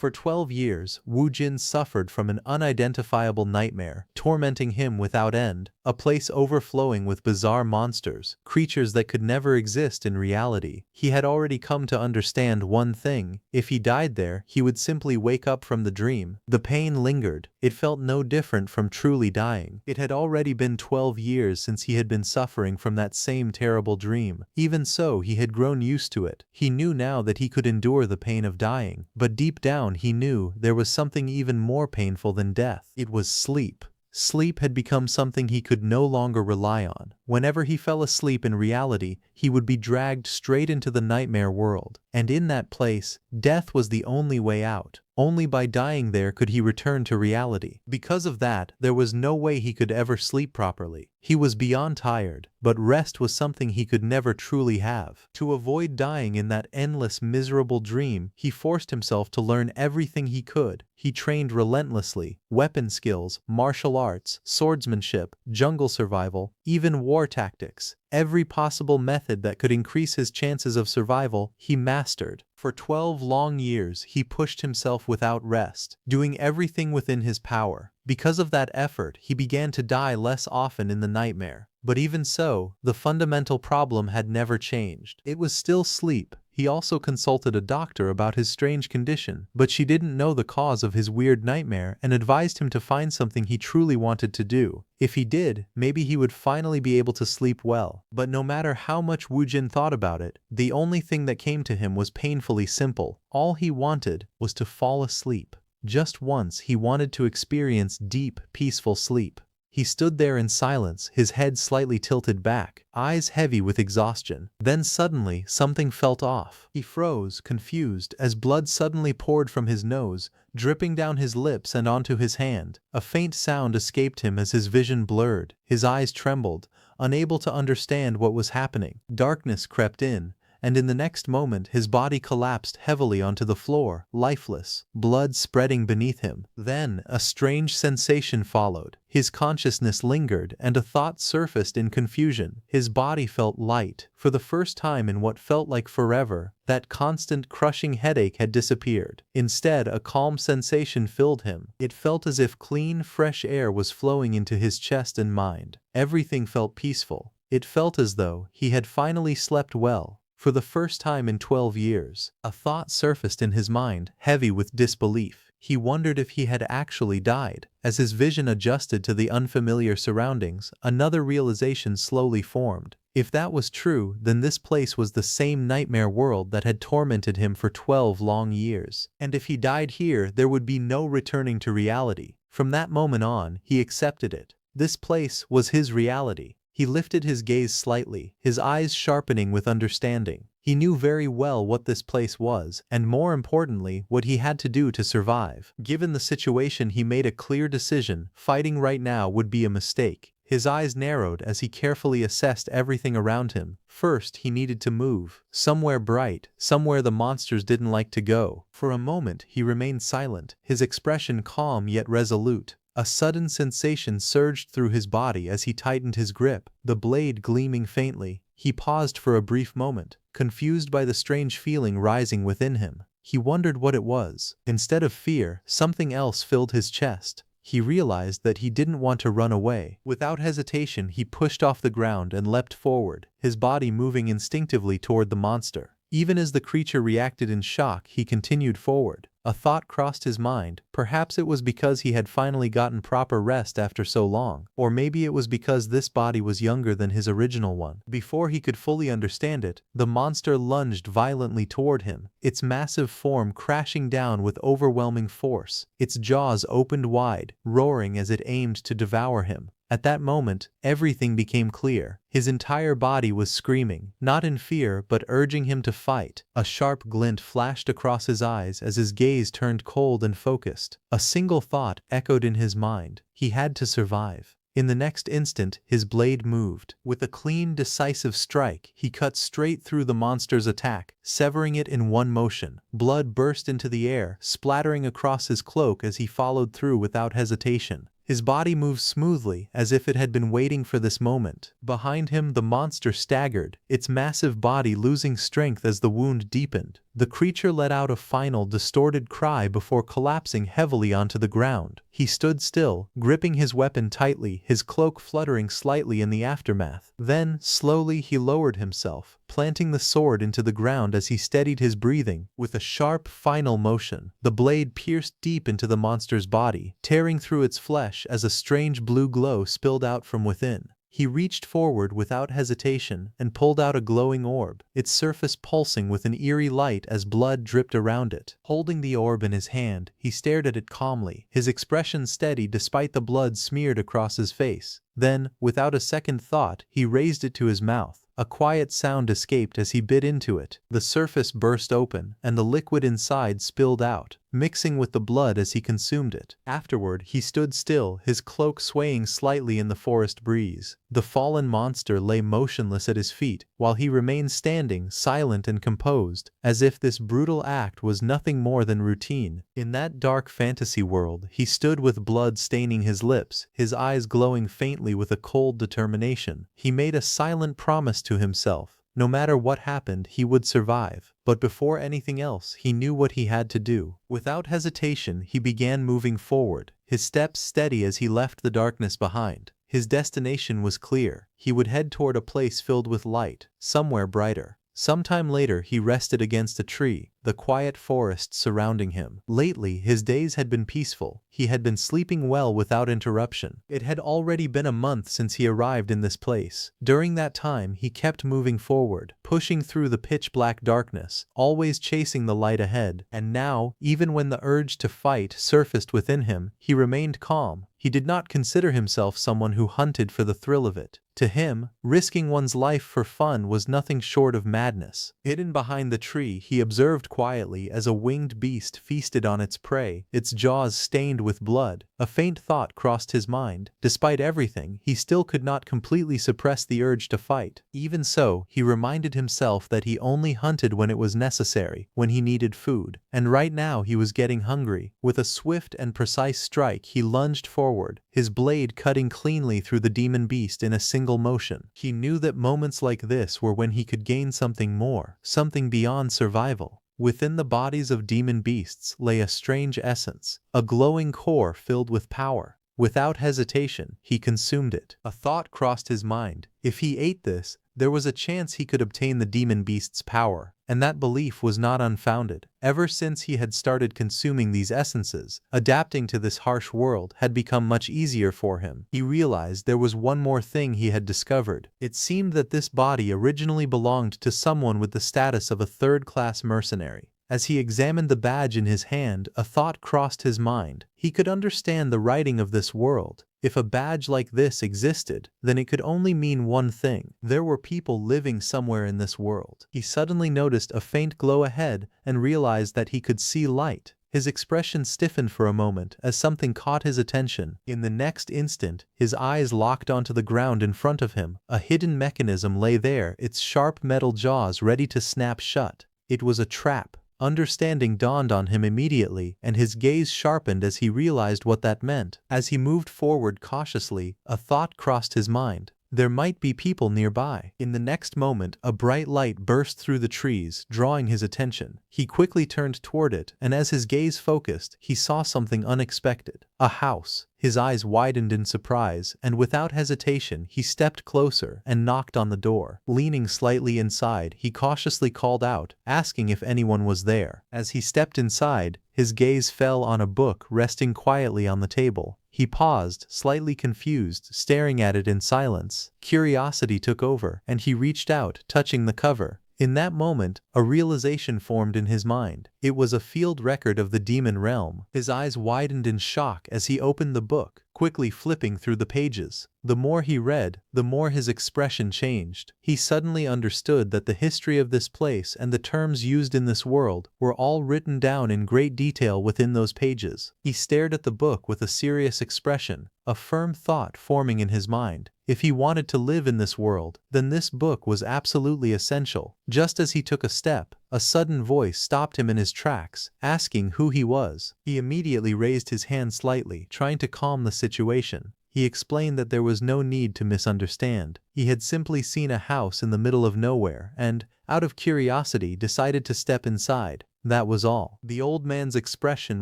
For 12 years, Wu Jin suffered from an unidentifiable nightmare, tormenting him without end, a place overflowing with bizarre monsters, creatures that could never exist in reality. He had already come to understand one thing: if he died there, he would simply wake up from the dream. The pain lingered. It felt no different from truly dying. It had already been 12 years since he had been suffering from that same terrible dream. Even so, he had grown used to it. He knew now that he could endure the pain of dying, but deep down he knew there was something even more painful than death. It was sleep. Sleep had become something he could no longer rely on. Whenever he fell asleep in reality, he would be dragged straight into the nightmare world. And in that place, death was the only way out. Only by dying there could he return to reality. Because of that, there was no way he could ever sleep properly. He was beyond tired, but rest was something he could never truly have. To avoid dying in that endless, miserable dream, he forced himself to learn everything he could. He trained relentlessly: weapon skills, martial arts, swordsmanship, jungle survival, even war tactics. Every possible method that could increase his chances of survival, he mastered. For 12 long years, he pushed himself without rest, doing everything within his power. Because of that effort, he began to die less often in the nightmare. But even so, the fundamental problem had never changed. It was still sleep. He also consulted a doctor about his strange condition, but she didn't know the cause of his weird nightmare and advised him to find something he truly wanted to do. If he did, maybe he would finally be able to sleep well. But no matter how much Wu Jin thought about it, the only thing that came to him was painfully simple. All he wanted was to fall asleep. Just once, he wanted to experience deep, peaceful sleep. He stood there in silence, his head slightly tilted back, eyes heavy with exhaustion. Then suddenly, something felt off. He froze, confused, as blood suddenly poured from his nose, dripping down his lips and onto his hand. A faint sound escaped him as his vision blurred. His eyes trembled, unable to understand what was happening. Darkness crept in, and in the next moment his body collapsed heavily onto the floor, lifeless, blood spreading beneath him. Then a strange sensation followed. His consciousness lingered, and a thought surfaced in confusion. His body felt light. For the first time in what felt like forever, that constant crushing headache had disappeared. Instead, a calm sensation filled him. It felt as if clean, fresh air was flowing into his chest and mind. Everything felt peaceful. It felt as though he had finally slept well. For the first time in 12 years, a thought surfaced in his mind, heavy with disbelief. He wondered if he had actually died. As his vision adjusted to the unfamiliar surroundings, another realization slowly formed. If that was true, then this place was the same nightmare world that had tormented him for 12 long years. And if he died here, there would be no returning to reality. From that moment on, he accepted it. This place was his reality. He lifted his gaze slightly, his eyes sharpening with understanding. He knew very well what this place was, and more importantly, what he had to do to survive. Given the situation, he made a clear decision: fighting right now would be a mistake. His eyes narrowed as he carefully assessed everything around him. First, he needed to move. Somewhere bright, somewhere the monsters didn't like to go. For a moment, he remained silent, his expression calm yet resolute. A sudden sensation surged through his body as he tightened his grip, the blade gleaming faintly. He paused for a brief moment, confused by the strange feeling rising within him. He wondered what it was. Instead of fear, something else filled his chest. He realized that he didn't want to run away. Without hesitation, he pushed off the ground and leapt forward, his body moving instinctively toward the monster. Even as the creature reacted in shock, he continued forward. A thought crossed his mind. Perhaps it was because he had finally gotten proper rest after so long. Or maybe it was because this body was younger than his original one. Before he could fully understand it, the monster lunged violently toward him, its massive form crashing down with overwhelming force. Its jaws opened wide, roaring as it aimed to devour him. At that moment, everything became clear. His entire body was screaming, not in fear but urging him to fight. A sharp glint flashed across his eyes as his gaze turned cold and focused. A single thought echoed in his mind: he had to survive. In the next instant, his blade moved. With a clean, decisive strike, he cut straight through the monster's attack, severing it in one motion. Blood burst into the air, splattering across his cloak as he followed through without hesitation. His body moved smoothly, as if it had been waiting for this moment. Behind him, the monster staggered, its massive body losing strength as the wound deepened. The creature let out a final distorted cry before collapsing heavily onto the ground. He stood still, gripping his weapon tightly, his cloak fluttering slightly in the aftermath. Then, slowly he lowered himself, planting the sword into the ground as he steadied his breathing. With a sharp, final motion, the blade pierced deep into the monster's body, tearing through its flesh as a strange blue glow spilled out from within. He reached forward without hesitation and pulled out a glowing orb, its surface pulsing with an eerie light as blood dripped around it. Holding the orb in his hand, he stared at it calmly, his expression steady despite the blood smeared across his face. Then, without a second thought, he raised it to his mouth. A quiet sound escaped as he bit into it. The surface burst open, and the liquid inside spilled out, mixing with the blood as he consumed it. Afterward, he stood still, his cloak swaying slightly in the forest breeze. The fallen monster lay motionless at his feet, while he remained standing, silent and composed, as if this brutal act was nothing more than routine. In that dark fantasy world, he stood with blood staining his lips, his eyes glowing faintly with a cold determination. He made a silent promise to himself. No matter what happened, he would survive. But before anything else, he knew what he had to do. Without hesitation, he began moving forward, his steps steady as he left the darkness behind. His destination was clear. He would head toward a place filled with light, somewhere brighter. Sometime later, he rested against a tree, the quiet forest surrounding him. Lately, his days had been peaceful. He had been sleeping well without interruption. It had already been a month since he arrived in this place. During that time, he kept moving forward, pushing through the pitch-black darkness, always chasing the light ahead. And now, even when the urge to fight surfaced within him, he remained calm. He did not consider himself someone who hunted for the thrill of it. To him, risking one's life for fun was nothing short of madness. Hidden behind the tree, he observed quietly as a winged beast feasted on its prey, its jaws stained with blood. A faint thought crossed his mind. Despite everything, he still could not completely suppress the urge to fight. Even so, he reminded himself that he only hunted when it was necessary, when he needed food. And right now he was getting hungry. With a swift and precise strike, he lunged forward, his blade cutting cleanly through the demon beast in a single motion. He knew that moments like this were when he could gain something more, something beyond survival. Within the bodies of demon beasts lay a strange essence, a glowing core filled with power. Without hesitation, he consumed it. A thought crossed his mind. If he ate this, there was a chance he could obtain the demon beast's power, and that belief was not unfounded. Ever since he had started consuming these essences, adapting to this harsh world had become much easier for him. He realized there was one more thing he had discovered. It seemed that this body originally belonged to someone with the status of a third-class mercenary. As he examined the badge in his hand, a thought crossed his mind. He could understand the writing of this world. If a badge like this existed, then it could only mean one thing. There were people living somewhere in this world. He suddenly noticed a faint glow ahead and realized that he could see light. His expression stiffened for a moment as something caught his attention. In the next instant, his eyes locked onto the ground in front of him. A hidden mechanism lay there, its sharp metal jaws ready to snap shut. It was a trap. Understanding dawned on him immediately, and his gaze sharpened as he realized what that meant. As he moved forward cautiously, a thought crossed his mind. There might be people nearby. In the next moment, a bright light burst through the trees, drawing his attention. He quickly turned toward it, and as his gaze focused, he saw something unexpected. A house. His eyes widened in surprise, and without hesitation, he stepped closer and knocked on the door. Leaning slightly inside, he cautiously called out, asking if anyone was there. As he stepped inside, his gaze fell on a book resting quietly on the table. He paused, slightly confused, staring at it in silence. Curiosity took over, and he reached out, touching the cover. In that moment, a realization formed in his mind. It was a field record of the demon realm. His eyes widened in shock as he opened the book, quickly flipping through the pages. The more he read, the more his expression changed. He suddenly understood that the history of this place and the terms used in this world were all written down in great detail within those pages. He stared at the book with a serious expression, a firm thought forming in his mind. If he wanted to live in this world, then this book was absolutely essential. Just as he took a step, a sudden voice stopped him in his tracks, asking who he was. He immediately raised his hand slightly, trying to calm the situation. He explained that there was no need to misunderstand. He had simply seen a house in the middle of nowhere and, out of curiosity, decided to step inside. That was all. The old man's expression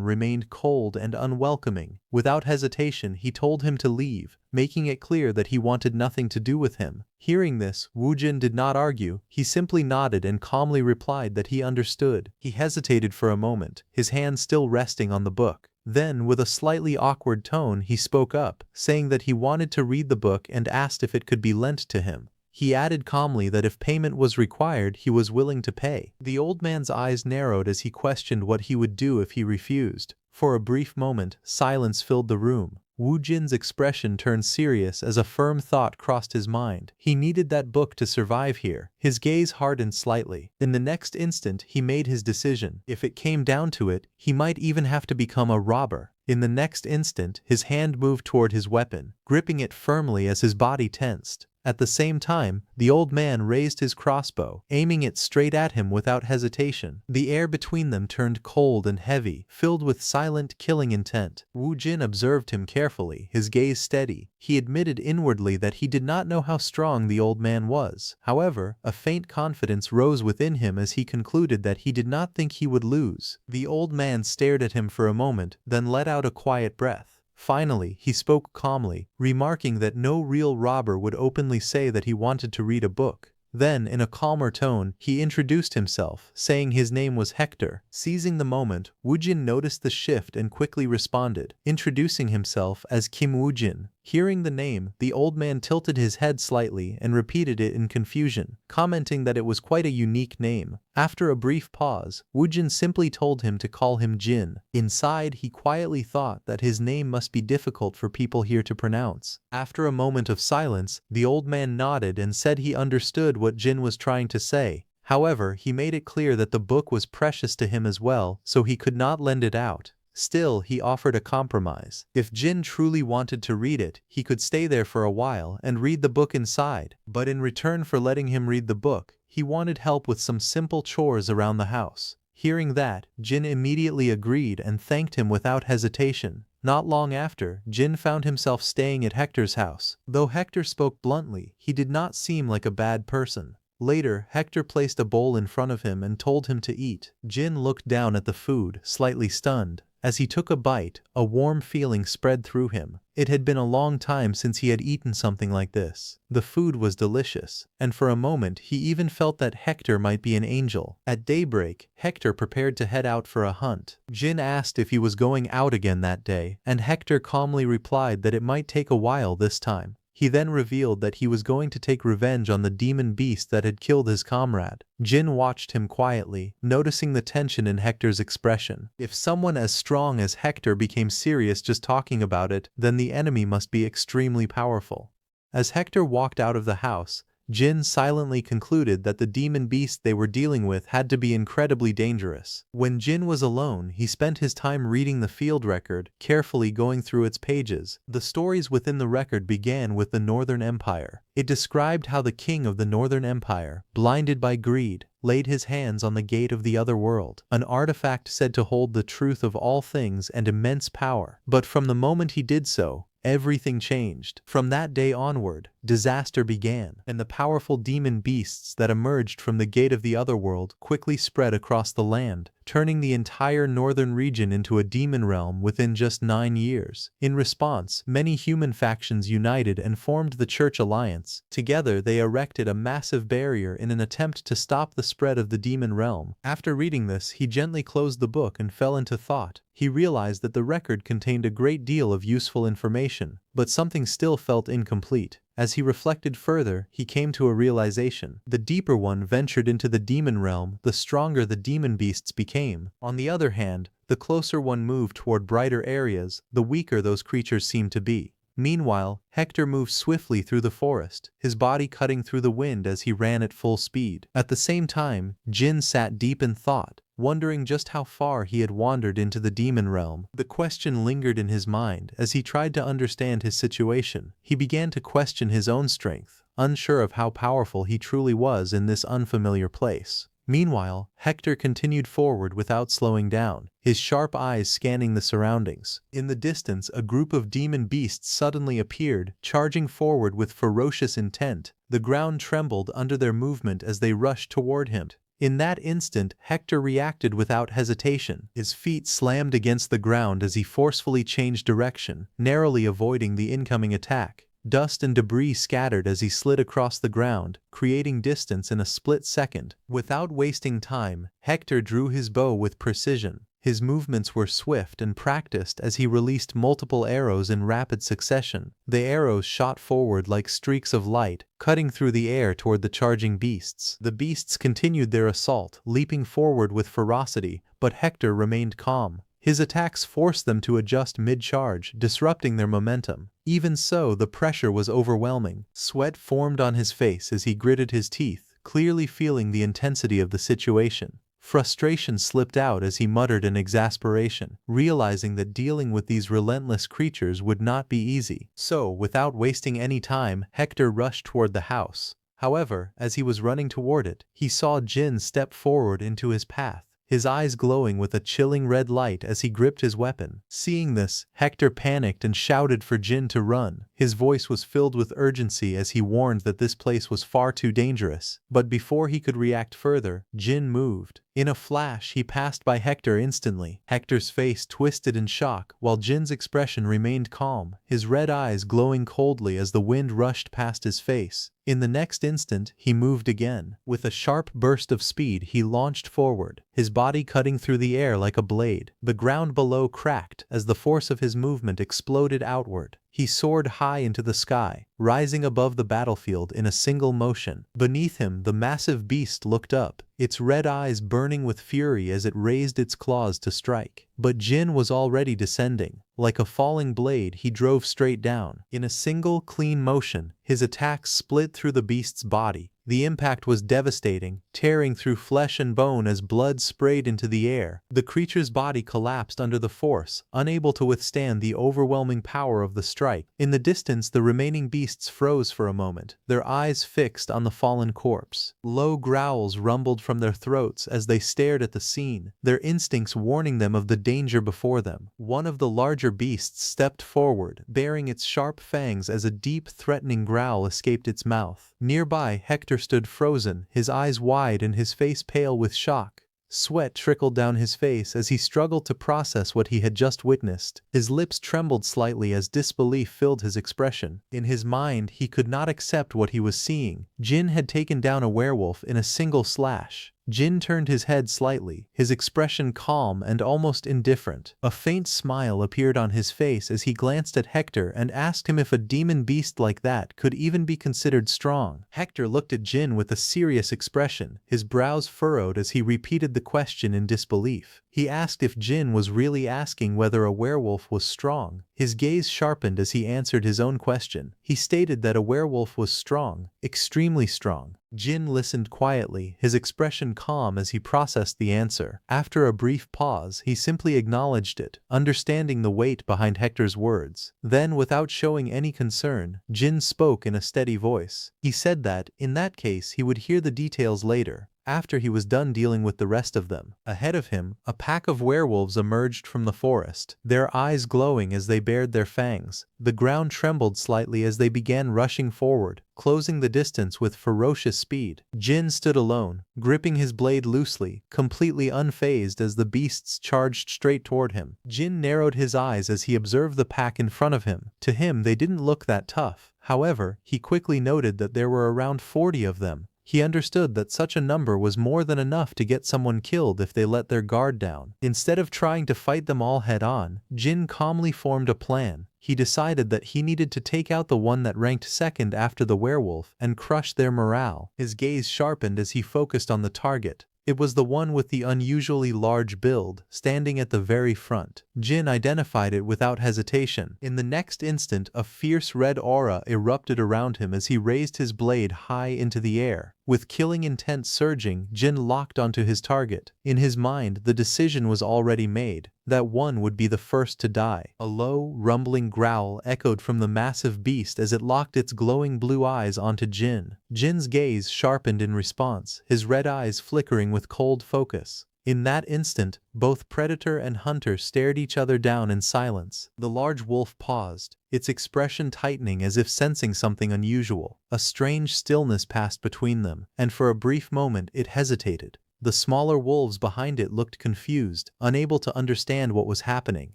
remained cold and unwelcoming. Without hesitation, he told him to leave, making it clear that he wanted nothing to do with him. Hearing this, Wu Jin did not argue. He simply nodded and calmly replied that he understood. He hesitated for a moment, his hand still resting on the book. Then, with a slightly awkward tone, he spoke up, saying that he wanted to read the book and asked if it could be lent to him. He added calmly that if payment was required, he was willing to pay. The old man's eyes narrowed as he questioned what he would do if he refused. For a brief moment, silence filled the room. Wu Jin's expression turned serious as a firm thought crossed his mind. He needed that book to survive here. His gaze hardened slightly. In the next instant, he made his decision. If it came down to it, he might even have to become a robber. In the next instant, his hand moved toward his weapon, gripping it firmly as his body tensed. At the same time, the old man raised his crossbow, aiming it straight at him without hesitation. The air between them turned cold and heavy, filled with silent, killing intent. Wu Jin observed him carefully, his gaze steady. He admitted inwardly that he did not know how strong the old man was. However, a faint confidence rose within him as he concluded that he did not think he would lose. The old man stared at him for a moment, then let out a quiet breath. Finally, he spoke calmly, remarking that no real robber would openly say that he wanted to read a book. Then, in a calmer tone, he introduced himself, saying his name was Hector. Seizing the moment, Wu Jin noticed the shift and quickly responded, introducing himself as Kim Wu Jin. Hearing the name, the old man tilted his head slightly and repeated it in confusion, commenting that it was quite a unique name. After a brief pause, Wu Jin simply told him to call him Jin. Inside, he quietly thought that his name must be difficult for people here to pronounce. After a moment of silence, the old man nodded and said he understood what Jin was trying to say. However, he made it clear that the book was precious to him as well, so he could not lend it out. Still, he offered a compromise. If Jin truly wanted to read it, he could stay there for a while and read the book inside. But in return for letting him read the book, he wanted help with some simple chores around the house. Hearing that, Jin immediately agreed and thanked him without hesitation. Not long after, Jin found himself staying at Hector's house. Though Hector spoke bluntly, he did not seem like a bad person. Later, Hector placed a bowl in front of him and told him to eat. Jin looked down at the food, slightly stunned. As he took a bite, a warm feeling spread through him. It had been a long time since he had eaten something like this. The food was delicious, and for a moment he even felt that Hector might be an angel. At daybreak, Hector prepared to head out for a hunt. Jin asked if he was going out again that day, and Hector calmly replied that it might take a while this time. He then revealed that he was going to take revenge on the demon beast that had killed his comrade. Jin watched him quietly, noticing the tension in Hector's expression. If someone as strong as Hector became serious just talking about it, then the enemy must be extremely powerful. As Hector walked out of the house, Jin silently concluded that the demon beast they were dealing with had to be incredibly dangerous. When Jin was alone, he spent his time reading the field record, carefully going through its pages. The stories within the record began with the Northern Empire. It described how the king of the Northern Empire, blinded by greed, laid his hands on the gate of the other world, an artifact said to hold the truth of all things and immense power. But from the moment he did so, everything changed. From that day onward, disaster began, and the powerful demon beasts that emerged from the gate of the otherworld quickly spread across the land, turning the entire northern region into a demon realm within just 9 years. In response, many human factions united and formed the Church Alliance. Together, they erected a massive barrier in an attempt to stop the spread of the demon realm. After reading this, he gently closed the book and fell into thought. He realized that the record contained a great deal of useful information, but something still felt incomplete. As he reflected further, he came to a realization. The deeper one ventured into the demon realm, the stronger the demon beasts became. On the other hand, the closer one moved toward brighter areas, the weaker those creatures seemed to be. Meanwhile, Hector moved swiftly through the forest, his body cutting through the wind as he ran at full speed. At the same time, Jin sat deep in thought, wondering just how far he had wandered into the demon realm. The question lingered in his mind as he tried to understand his situation. He began to question his own strength, unsure of how powerful he truly was in this unfamiliar place. Meanwhile, Hector continued forward without slowing down, his sharp eyes scanning the surroundings. In the distance, a group of demon beasts suddenly appeared, charging forward with ferocious intent. The ground trembled under their movement as they rushed toward him. In that instant, Hector reacted without hesitation. His feet slammed against the ground as he forcefully changed direction, narrowly avoiding the incoming attack. Dust and debris scattered as he slid across the ground, creating distance in a split second. Without wasting time, Hector drew his bow with precision. His movements were swift and practiced as he released multiple arrows in rapid succession. The arrows shot forward like streaks of light, cutting through the air toward the charging beasts. The beasts continued their assault, leaping forward with ferocity, but Hector remained calm. His attacks forced them to adjust mid-charge, disrupting their momentum. Even so, the pressure was overwhelming. Sweat formed on his face as he gritted his teeth, clearly feeling the intensity of the situation. Frustration slipped out as he muttered in exasperation, realizing that dealing with these relentless creatures would not be easy. So, without wasting any time, Hector rushed toward the house. However, as he was running toward it, he saw Jin step forward into his path, his eyes glowing with a chilling red light as he gripped his weapon. Seeing this, Hector panicked and shouted for Jin to run. His voice was filled with urgency as he warned that this place was far too dangerous. But before he could react further, Jin moved. In a flash, he passed by Hector instantly. Hector's face twisted in shock, while Jin's expression remained calm, his red eyes glowing coldly as the wind rushed past his face. In the next instant, he moved again. With a sharp burst of speed, he launched forward, his body cutting through the air like a blade. The ground below cracked as the force of his movement exploded outward. He soared high into the sky, rising above the battlefield in a single motion. Beneath him, the massive beast looked up, its red eyes burning with fury as it raised its claws to strike. But Jin was already descending. Like a falling blade, he drove straight down. In a single, clean motion, his attack split through the beast's body. The impact was devastating, tearing through flesh and bone as blood sprayed into the air. The creature's body collapsed under the force, unable to withstand the overwhelming power of the strike. In the distance, the remaining beasts froze for a moment, their eyes fixed on the fallen corpse. Low growls rumbled from their throats as they stared at the scene, their instincts warning them of the danger before them. One of the larger beasts stepped forward, baring its sharp fangs as a deep, threatening growl escaped its mouth. Nearby, Hector stood frozen, his eyes wide and his face pale with shock. Sweat trickled down his face as he struggled to process what he had just witnessed. His lips trembled slightly as disbelief filled his expression. In his mind, he could not accept what he was seeing. Jin had taken down a werewolf in a single slash. Jin turned his head slightly, his expression calm and almost indifferent. A faint smile appeared on his face as he glanced at Hector and asked him if a demon beast like that could even be considered strong. Hector looked at Jin with a serious expression, his brows furrowed as he repeated the question in disbelief. He asked if Jin was really asking whether a werewolf was strong. His gaze sharpened as he answered his own question. He stated that a werewolf was strong, extremely strong. Jin listened quietly, his expression calm as he processed the answer. After a brief pause, he simply acknowledged it, understanding the weight behind Hector's words. Then, without showing any concern, Jin spoke in a steady voice. He said that, in that case, he would hear the details later, after he was done dealing with the rest of them. Ahead of him, a pack of werewolves emerged from the forest, their eyes glowing as they bared their fangs. The ground trembled slightly as they began rushing forward, closing the distance with ferocious speed. Jin stood alone, gripping his blade loosely, completely unfazed as the beasts charged straight toward him. Jin narrowed his eyes as he observed the pack in front of him. To him, they didn't look that tough. However, he quickly noted that there were around 40 of them. He understood that such a number was more than enough to get someone killed if they let their guard down. Instead of trying to fight them all head-on, Jin calmly formed a plan. He decided that he needed to take out the one that ranked second after the werewolf and crush their morale. His gaze sharpened as he focused on the target. It was the one with the unusually large build, standing at the very front. Jin identified it without hesitation. In the next instant, a fierce red aura erupted around him as he raised his blade high into the air. With killing intent surging, Jin locked onto his target. In his mind, the decision was already made. That one would be the first to die. A low, rumbling growl echoed from the massive beast as it locked its glowing blue eyes onto Jin. Jin's gaze sharpened in response, his red eyes flickering with cold focus. In that instant, both predator and hunter stared each other down in silence. The large wolf paused, its expression tightening as if sensing something unusual. A strange stillness passed between them, and for a brief moment it hesitated. The smaller wolves behind it looked confused, unable to understand what was happening.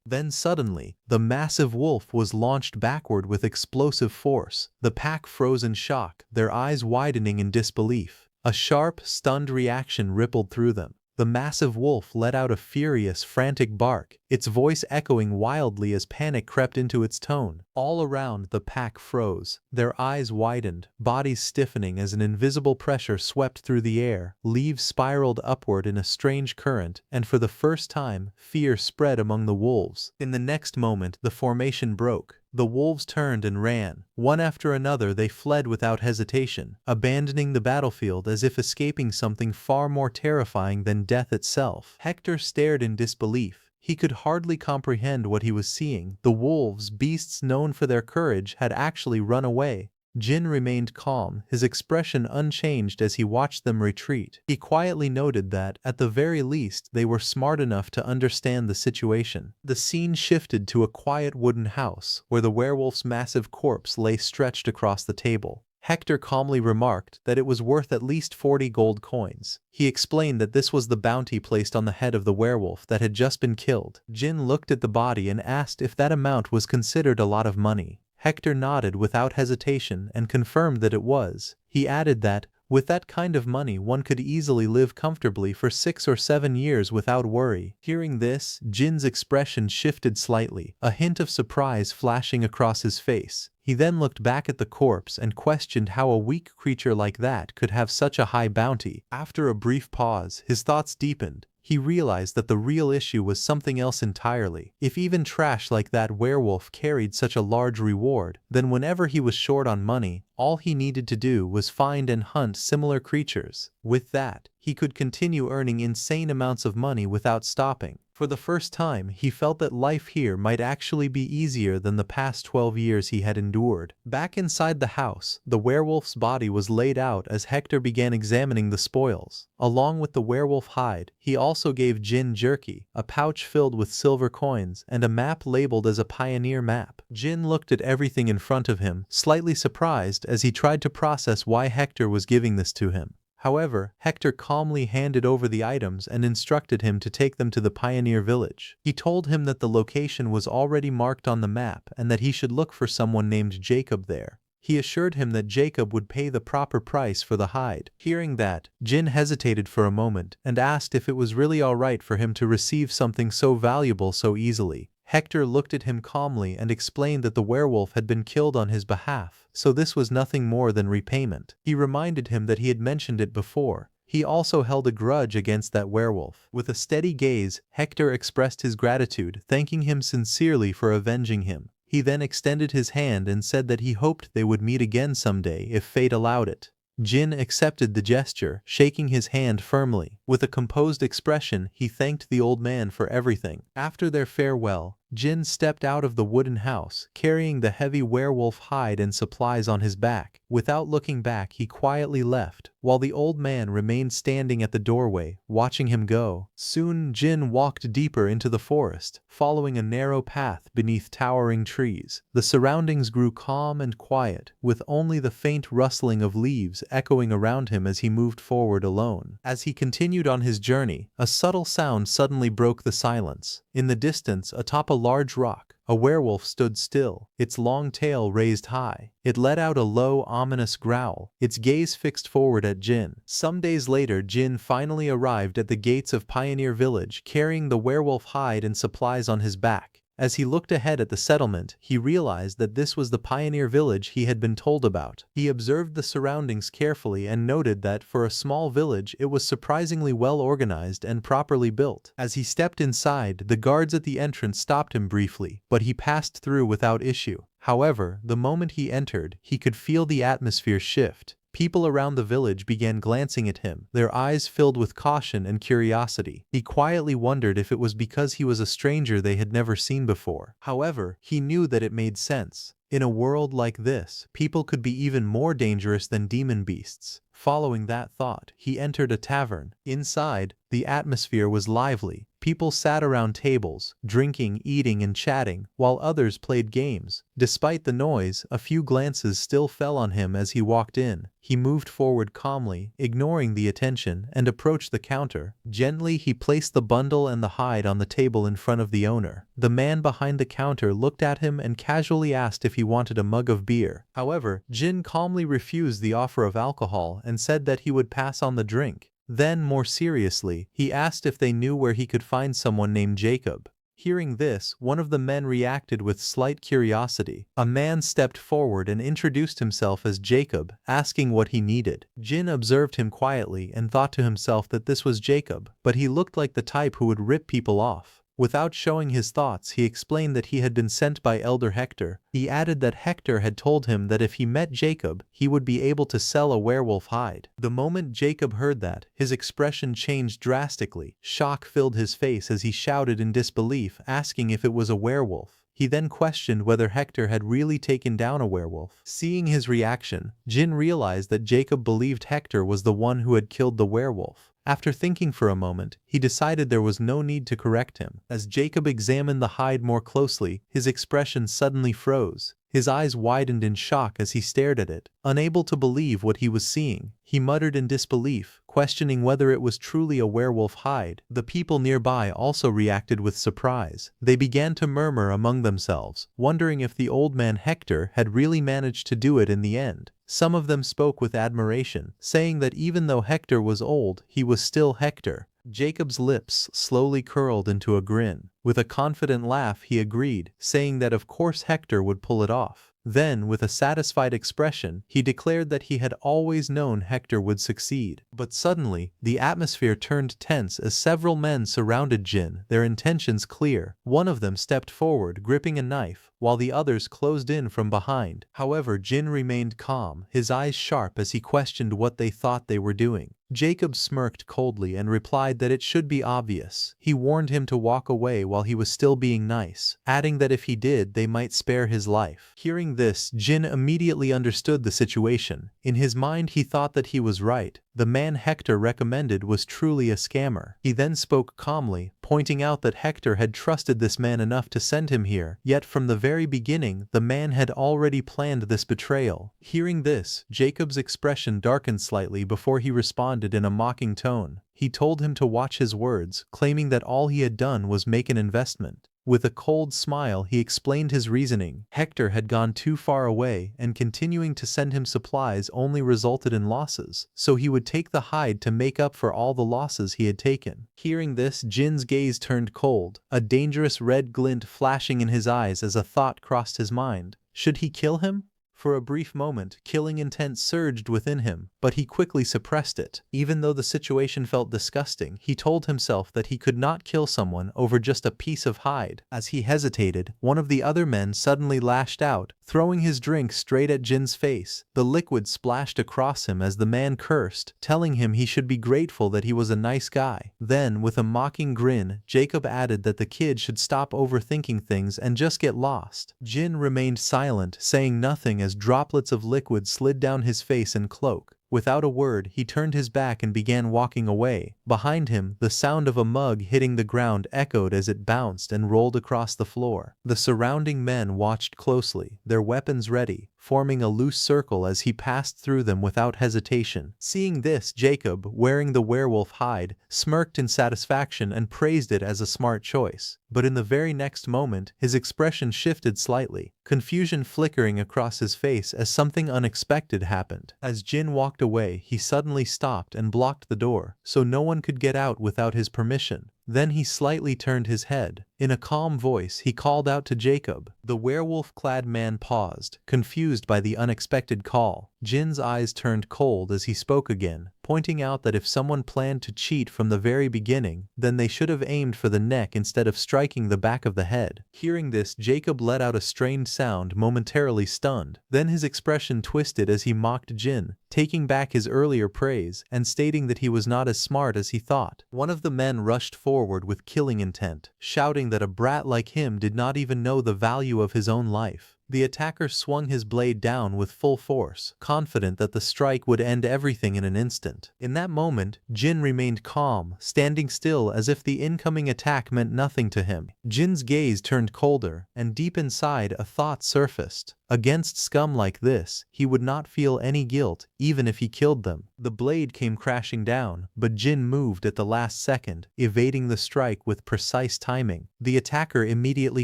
Then suddenly, the massive wolf was launched backward with explosive force. The pack froze in shock, their eyes widening in disbelief. A sharp, stunned reaction rippled through them. The massive wolf let out a furious, frantic bark, its voice echoing wildly as panic crept into its tone. All around, the pack froze, their eyes widened, bodies stiffening as an invisible pressure swept through the air. Leaves spiraled upward in a strange current, and for the first time, fear spread among the wolves. In the next moment, the formation broke. The wolves turned and ran. One after another they fled without hesitation, abandoning the battlefield as if escaping something far more terrifying than death itself. Hector stared in disbelief. He could hardly comprehend what he was seeing. The wolves, beasts known for their courage, had actually run away. Jin remained calm, his expression unchanged as he watched them retreat. He quietly noted that, at the very least, they were smart enough to understand the situation. The scene shifted to a quiet wooden house, where the werewolf's massive corpse lay stretched across the table. Hector calmly remarked that it was worth at least 40 gold coins. He explained that this was the bounty placed on the head of the werewolf that had just been killed. Jin looked at the body and asked if that amount was considered a lot of money. Hector nodded without hesitation and confirmed that it was. He added that, with that kind of money, one could easily live comfortably for 6 or 7 years without worry. Hearing this, Jin's expression shifted slightly, a hint of surprise flashing across his face. He then looked back at the corpse and questioned how a weak creature like that could have such a high bounty. After a brief pause, his thoughts deepened. He realized that the real issue was something else entirely. If even trash like that werewolf carried such a large reward, then whenever he was short on money, all he needed to do was find and hunt similar creatures. With that, he could continue earning insane amounts of money without stopping. For the first time, he felt that life here might actually be easier than the past 12 years he had endured. Back inside the house, the werewolf's body was laid out as Hector began examining the spoils. Along with the werewolf hide, he also gave Jin jerky, a pouch filled with silver coins, and a map labeled as a pioneer map. Jin looked at everything in front of him, slightly surprised as he tried to process why Hector was giving this to him. However, Hector calmly handed over the items and instructed him to take them to the pioneer village. He told him that the location was already marked on the map and that he should look for someone named Jacob there. He assured him that Jacob would pay the proper price for the hide. Hearing that, Jin hesitated for a moment and asked if it was really alright for him to receive something so valuable so easily. Hector looked at him calmly and explained that the werewolf had been killed on his behalf, so this was nothing more than repayment. He reminded him that he had mentioned it before. He also held a grudge against that werewolf. With a steady gaze, Hector expressed his gratitude, thanking him sincerely for avenging him. He then extended his hand and said that he hoped they would meet again someday if fate allowed it. Jin accepted the gesture, shaking his hand firmly. With a composed expression, he thanked the old man for everything. After their farewell, Jin stepped out of the wooden house, carrying the heavy werewolf hide and supplies on his back. Without looking back, he quietly left, while the old man remained standing at the doorway, watching him go. Soon, Jin walked deeper into the forest, following a narrow path beneath towering trees. The surroundings grew calm and quiet, with only the faint rustling of leaves echoing around him as he moved forward alone. As he continued on his journey, a subtle sound suddenly broke the silence. In the distance, atop a large rock, a werewolf stood still, its long tail raised high. It let out a low, ominous growl, its gaze fixed forward at Jin. Some days later, Jin finally arrived at the gates of Pioneer Village, carrying the werewolf hide and supplies on his back. As he looked ahead at the settlement, he realized that this was the pioneer village he had been told about. He observed the surroundings carefully and noted that for a small village it was surprisingly well organized and properly built. As he stepped inside, the guards at the entrance stopped him briefly, but he passed through without issue. However, the moment he entered, he could feel the atmosphere shift. People around the village began glancing at him, their eyes filled with caution and curiosity. He quietly wondered if it was because he was a stranger they had never seen before. However, he knew that it made sense. In a world like this, people could be even more dangerous than demon beasts. Following that thought, he entered a tavern. Inside, the atmosphere was lively. People sat around tables, drinking, eating, and chatting, while others played games. Despite the noise, a few glances still fell on him as he walked in. He moved forward calmly, ignoring the attention, and approached the counter. Gently, he placed the bundle and the hide on the table in front of the owner. The man behind the counter looked at him and casually asked if he wanted a mug of beer. However, Jin calmly refused the offer of alcohol and said that he would pass on the drink. Then, more seriously, he asked if they knew where he could find someone named Jacob. Hearing this, one of the men reacted with slight curiosity. A man stepped forward and introduced himself as Jacob, asking what he needed. Jin observed him quietly and thought to himself that this was Jacob, but he looked like the type who would rip people off. Without showing his thoughts, he explained that he had been sent by Elder Hector. He added that Hector had told him that if he met Jacob, he would be able to sell a werewolf hide. The moment Jacob heard that, his expression changed drastically. Shock filled his face as he shouted in disbelief, asking if it was a werewolf. He then questioned whether Hector had really taken down a werewolf. Seeing his reaction, Jin realized that Jacob believed Hector was the one who had killed the werewolf. After thinking for a moment, he decided there was no need to correct him. As Jacob examined the hide more closely, his expression suddenly froze. His eyes widened in shock as he stared at it. Unable to believe what he was seeing, he muttered in disbelief, questioning whether it was truly a werewolf hide. The people nearby also reacted with surprise. They began to murmur among themselves, wondering if the old man Hector had really managed to do it in the end. Some of them spoke with admiration, saying that even though Hector was old, he was still Hector. Jacob's lips slowly curled into a grin. With a confident laugh, he agreed, saying that of course Hector would pull it off. Then, with a satisfied expression, he declared that he had always known Hector would succeed. But suddenly, the atmosphere turned tense as several men surrounded Jin, their intentions clear. One of them stepped forward, gripping a knife, while the others closed in from behind. However, Jin remained calm, his eyes sharp as he questioned what they thought they were doing. Jacob smirked coldly and replied that it should be obvious. He warned him to walk away while he was still being nice, adding that if he did, they might spare his life. Hearing this, Jin immediately understood the situation. In his mind, he thought that he was right. The man Hector recommended was truly a scammer. He then spoke calmly, pointing out that Hector had trusted this man enough to send him here, yet from the very beginning, the man had already planned this betrayal. Hearing this, Jacob's expression darkened slightly before he responded in a mocking tone. He told him to watch his words, claiming that all he had done was make an investment. With a cold smile, he explained his reasoning. Hector had gone too far away, and continuing to send him supplies only resulted in losses, so he would take the hide to make up for all the losses he had taken. Hearing this, Jin's gaze turned cold, a dangerous red glint flashing in his eyes as a thought crossed his mind. Should he kill him? For a brief moment, killing intent surged within him, but he quickly suppressed it. Even though the situation felt disgusting, he told himself that he could not kill someone over just a piece of hide. As he hesitated, one of the other men suddenly lashed out, throwing his drink straight at Jin's face. The liquid splashed across him as the man cursed, telling him he should be grateful that he was a nice guy. Then, with a mocking grin, Jacob added that the kid should stop overthinking things and just get lost. Jin remained silent, saying nothing as droplets of liquid slid down his face and cloak. Without a word, he turned his back and began walking away. Behind him, the sound of a mug hitting the ground echoed as it bounced and rolled across the floor. The surrounding men watched closely, their weapons ready, forming a loose circle as he passed through them without hesitation. Seeing this, Jacob, wearing the werewolf hide, smirked in satisfaction and praised it as a smart choice. But in the very next moment, his expression shifted slightly, confusion flickering across his face as something unexpected happened. As Jin walked away, he suddenly stopped and blocked the door, so no one could get out without his permission. Then he slightly turned his head. In a calm voice, he called out to Jacob. The werewolf-clad man paused, confused by the unexpected call. Jin's eyes turned cold as he spoke again, pointing out that if someone planned to cheat from the very beginning, then they should have aimed for the neck instead of striking the back of the head. Hearing this, Jacob let out a strained sound, momentarily stunned. Then his expression twisted as he mocked Jin, taking back his earlier praise and stating that he was not as smart as he thought. One of the men rushed forward with killing intent, shouting that a brat like him did not even know the value of his own life. The attacker swung his blade down with full force, confident that the strike would end everything in an instant. In that moment, Jin remained calm, standing still as if the incoming attack meant nothing to him. Jin's gaze turned colder, and deep inside a thought surfaced. Against scum like this, he would not feel any guilt, even if he killed them. The blade came crashing down, but Jin moved at the last second, evading the strike with precise timing. The attacker immediately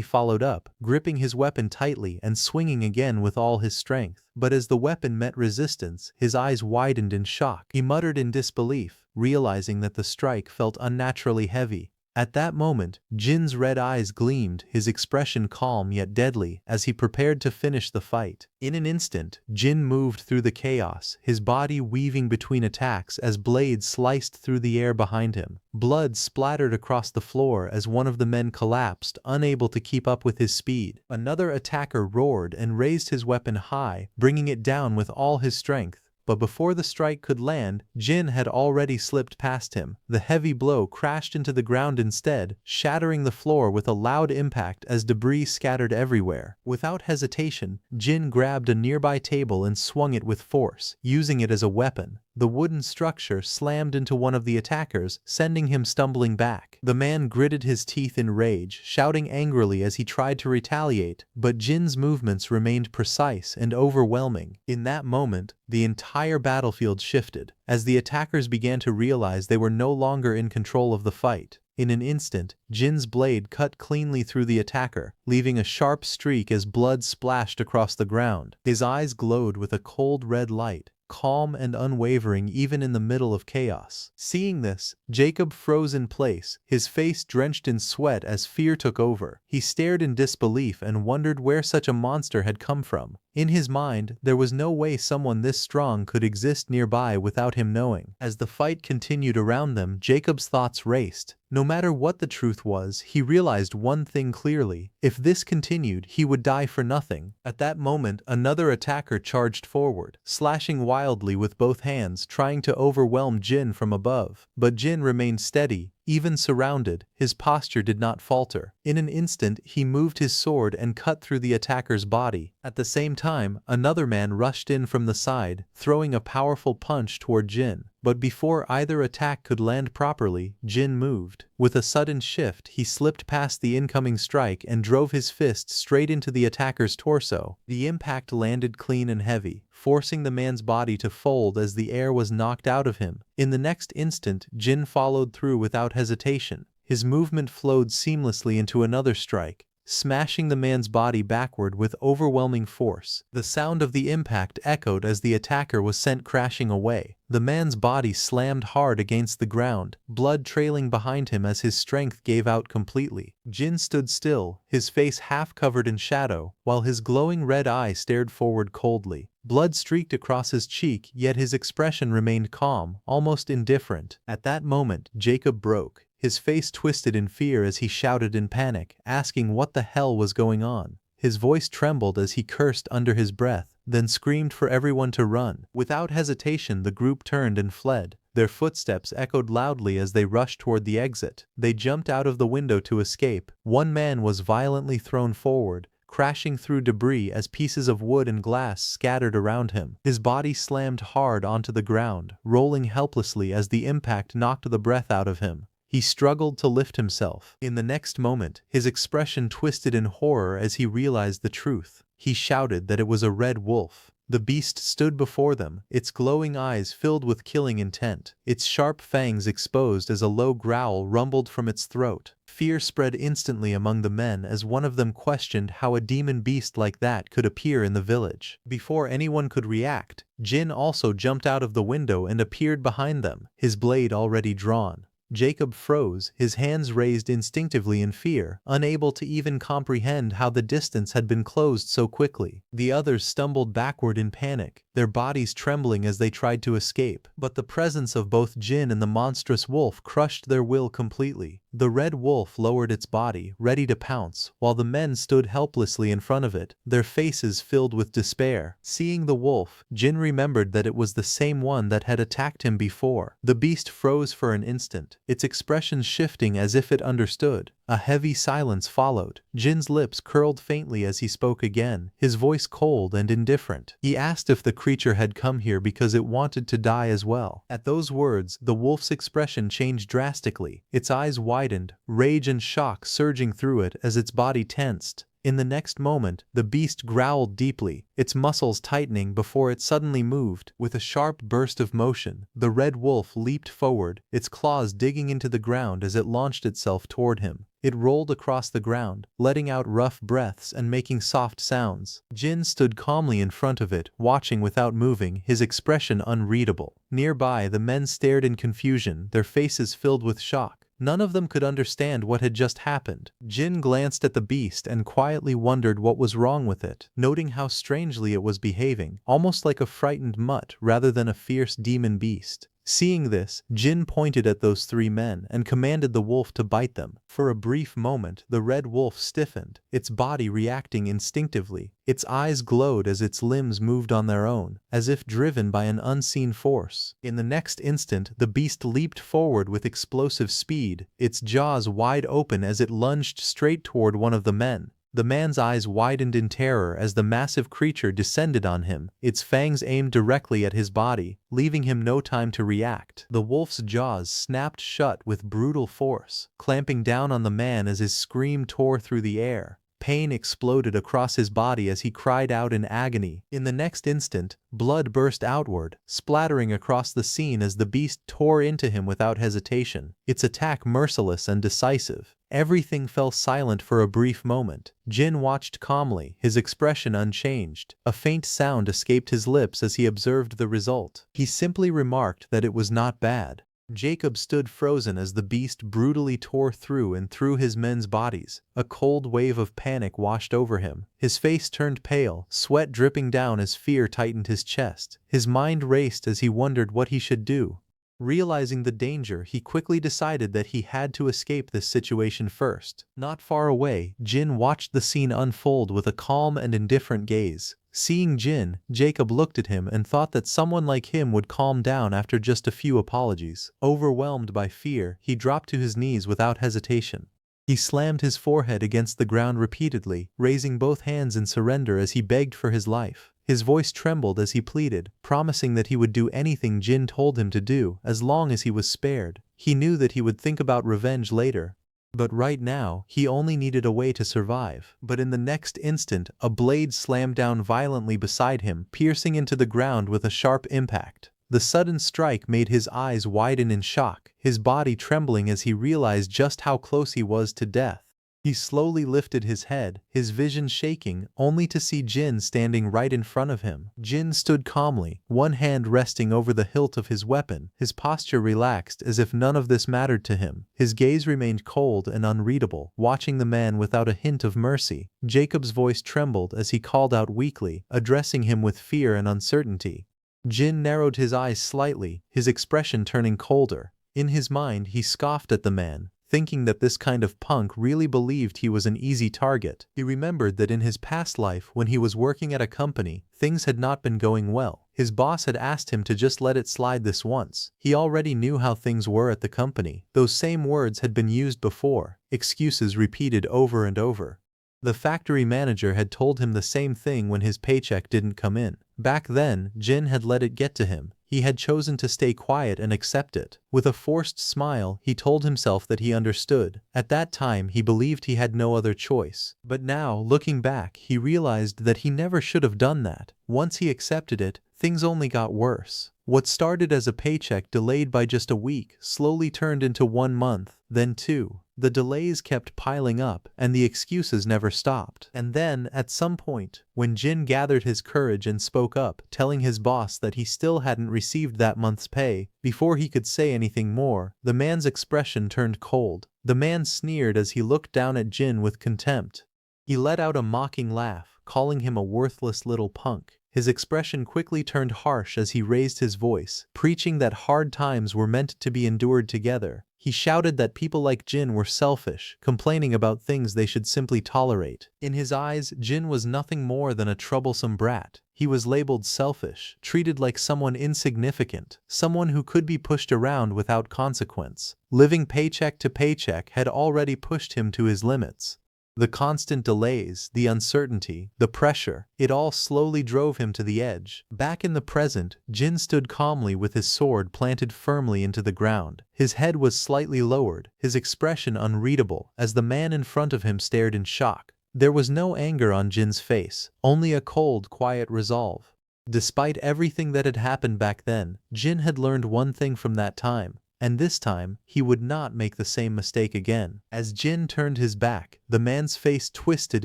followed up, gripping his weapon tightly and swinging again with all his strength. But as the weapon met resistance, his eyes widened in shock. He muttered in disbelief, realizing that the strike felt unnaturally heavy. At that moment, Jin's red eyes gleamed, his expression calm yet deadly, as he prepared to finish the fight. In an instant, Jin moved through the chaos, his body weaving between attacks as blades sliced through the air behind him. Blood splattered across the floor as one of the men collapsed, unable to keep up with his speed. Another attacker roared and raised his weapon high, bringing it down with all his strength. But before the strike could land, Jin had already slipped past him. The heavy blow crashed into the ground instead, shattering the floor with a loud impact as debris scattered everywhere. Without hesitation, Jin grabbed a nearby table and swung it with force, using it as a weapon. The wooden structure slammed into one of the attackers, sending him stumbling back. The man gritted his teeth in rage, shouting angrily as he tried to retaliate, but Jin's movements remained precise and overwhelming. In that moment, the entire battlefield shifted, as the attackers began to realize they were no longer in control of the fight. In an instant, Jin's blade cut cleanly through the attacker, leaving a sharp streak as blood splashed across the ground. His eyes glowed with a cold red light, calm and unwavering even in the middle of chaos. Seeing this, Jacob froze in place, his face drenched in sweat as fear took over. He stared in disbelief and wondered where such a monster had come from. In his mind, there was no way someone this strong could exist nearby without him knowing. As the fight continued around them, Jacob's thoughts raced. No matter what the truth was, he realized one thing clearly: if this continued, he would die for nothing. At that moment, another attacker charged forward, slashing wildly with both hands, trying to overwhelm Jin from above. But Jin remained steady. Even surrounded, his posture did not falter. In an instant, he moved his sword and cut through the attacker's body. At the same time, another man rushed in from the side, throwing a powerful punch toward Jin. But before either attack could land properly, Jin moved. With a sudden shift, he slipped past the incoming strike and drove his fist straight into the attacker's torso. The impact landed clean and heavy, forcing the man's body to fold as the air was knocked out of him. In the next instant, Jin followed through without hesitation. His movement flowed seamlessly into another strike, smashing the man's body backward with overwhelming force. The sound of the impact echoed as the attacker was sent crashing away. The man's body slammed hard against the ground, blood trailing behind him as his strength gave out completely. Jin stood still, his face half covered in shadow, while his glowing red eye stared forward coldly. Blood streaked across his cheek, yet his expression remained calm, almost indifferent. At that moment, Jacob broke. His face twisted in fear as he shouted in panic, asking what the hell was going on. His voice trembled as he cursed under his breath, then screamed for everyone to run. Without hesitation, the group turned and fled. Their footsteps echoed loudly as they rushed toward the exit. They jumped out of the window to escape. One man was violently thrown forward, crashing through debris as pieces of wood and glass scattered around him. His body slammed hard onto the ground, rolling helplessly as the impact knocked the breath out of him. He struggled to lift himself. In the next moment, his expression twisted in horror as he realized the truth. He shouted that it was a red wolf. The beast stood before them, its glowing eyes filled with killing intent, its sharp fangs exposed as a low growl rumbled from its throat. Fear spread instantly among the men as one of them questioned how a demon beast like that could appear in the village. Before anyone could react, Jin also jumped out of the window and appeared behind them, his blade already drawn. Jacob froze, his hands raised instinctively in fear, unable to even comprehend how the distance had been closed so quickly. The others stumbled backward in panic, their bodies trembling as they tried to escape. But the presence of both Jin and the monstrous wolf crushed their will completely. The red wolf lowered its body, ready to pounce, while the men stood helplessly in front of it, their faces filled with despair. Seeing the wolf, Jin remembered that it was the same one that had attacked him before. The beast froze for an instant, its expression shifting as if it understood. A heavy silence followed. Jin's lips curled faintly as he spoke again, his voice cold and indifferent. He asked if the creature had come here because it wanted to die as well. At those words, the wolf's expression changed drastically. Its eyes widened, rage and shock surging through it as its body tensed. In the next moment, the beast growled deeply, its muscles tightening before it suddenly moved. With a sharp burst of motion, the red wolf leaped forward, its claws digging into the ground as it launched itself toward him. It rolled across the ground, letting out rough breaths and making soft sounds. Jin stood calmly in front of it, watching without moving, his expression unreadable. Nearby, the men stared in confusion, their faces filled with shock. None of them could understand what had just happened. Jin glanced at the beast and quietly wondered what was wrong with it, noting how strangely it was behaving, almost like a frightened mutt rather than a fierce demon beast. Seeing this, Jin pointed at those three men and commanded the wolf to bite them. For a brief moment, the red wolf stiffened, its body reacting instinctively. Its eyes glowed as its limbs moved on their own, as if driven by an unseen force. In the next instant, the beast leaped forward with explosive speed, its jaws wide open as it lunged straight toward one of the men. The man's eyes widened in terror as the massive creature descended on him, its fangs aimed directly at his body, leaving him no time to react. The wolf's jaws snapped shut with brutal force, clamping down on the man as his scream tore through the air. Pain exploded across his body as he cried out in agony. In the next instant, blood burst outward, splattering across the scene as the beast tore into him without hesitation, its attack merciless and decisive. Everything fell silent for a brief moment. Jin watched calmly, his expression unchanged. A faint sound escaped his lips as he observed the result. He simply remarked that it was not bad. Jacob stood frozen as the beast brutally tore through and through his men's bodies. A cold wave of panic washed over him. His face turned pale, sweat dripping down as fear tightened his chest. His mind raced as he wondered what he should do. Realizing the danger, he quickly decided that he had to escape this situation first. Not far away, Jin watched the scene unfold with a calm and indifferent gaze. Seeing Jin, Jacob looked at him and thought that someone like him would calm down after just a few apologies. Overwhelmed by fear, he dropped to his knees without hesitation. He slammed his forehead against the ground repeatedly, raising both hands in surrender as he begged for his life. His voice trembled as he pleaded, promising that he would do anything Jin told him to do as long as he was spared. He knew that he would think about revenge later, but right now, he only needed a way to survive. But in the next instant, a blade slammed down violently beside him, piercing into the ground with a sharp impact. The sudden strike made his eyes widen in shock, his body trembling as he realized just how close he was to death. He slowly lifted his head, his vision shaking, only to see Jin standing right in front of him. Jin stood calmly, one hand resting over the hilt of his weapon, his posture relaxed as if none of this mattered to him. His gaze remained cold and unreadable, watching the man without a hint of mercy. Jacob's voice trembled as he called out weakly, addressing him with fear and uncertainty. Jin narrowed his eyes slightly, his expression turning colder. In his mind, he scoffed at the man, thinking that this kind of punk really believed he was an easy target. He remembered that in his past life, when he was working at a company, things had not been going well. His boss had asked him to just let it slide this once. He already knew how things were at the company. Those same words had been used before, excuses repeated over and over. The factory manager had told him the same thing when his paycheck didn't come in. Back then, Jin had let it get to him. He had chosen to stay quiet and accept it. With a forced smile, he told himself that he understood. At that time, he believed he had no other choice. But now, looking back, he realized that he never should have done that. Once he accepted it, things only got worse. What started as a paycheck delayed by just a week slowly turned into 1 month, then 2. The delays kept piling up, and the excuses never stopped. And then, at some point, when Jin gathered his courage and spoke up, telling his boss that he still hadn't received that month's pay, before he could say anything more, the man's expression turned cold. The man sneered as he looked down at Jin with contempt. He let out a mocking laugh, calling him a worthless little punk. His expression quickly turned harsh as he raised his voice, preaching that hard times were meant to be endured together. He shouted that people like Jin were selfish, complaining about things they should simply tolerate. In his eyes, Jin was nothing more than a troublesome brat. He was labeled selfish, treated like someone insignificant, someone who could be pushed around without consequence. Living paycheck to paycheck had already pushed him to his limits. The constant delays, the uncertainty, the pressure, it all slowly drove him to the edge. Back in the present, Jin stood calmly with his sword planted firmly into the ground. His head was slightly lowered, his expression unreadable, as the man in front of him stared in shock. There was no anger on Jin's face, only a cold, quiet resolve. Despite everything that had happened back then, Jin had learned one thing from that time. And this time, he would not make the same mistake again. As Jin turned his back, the man's face twisted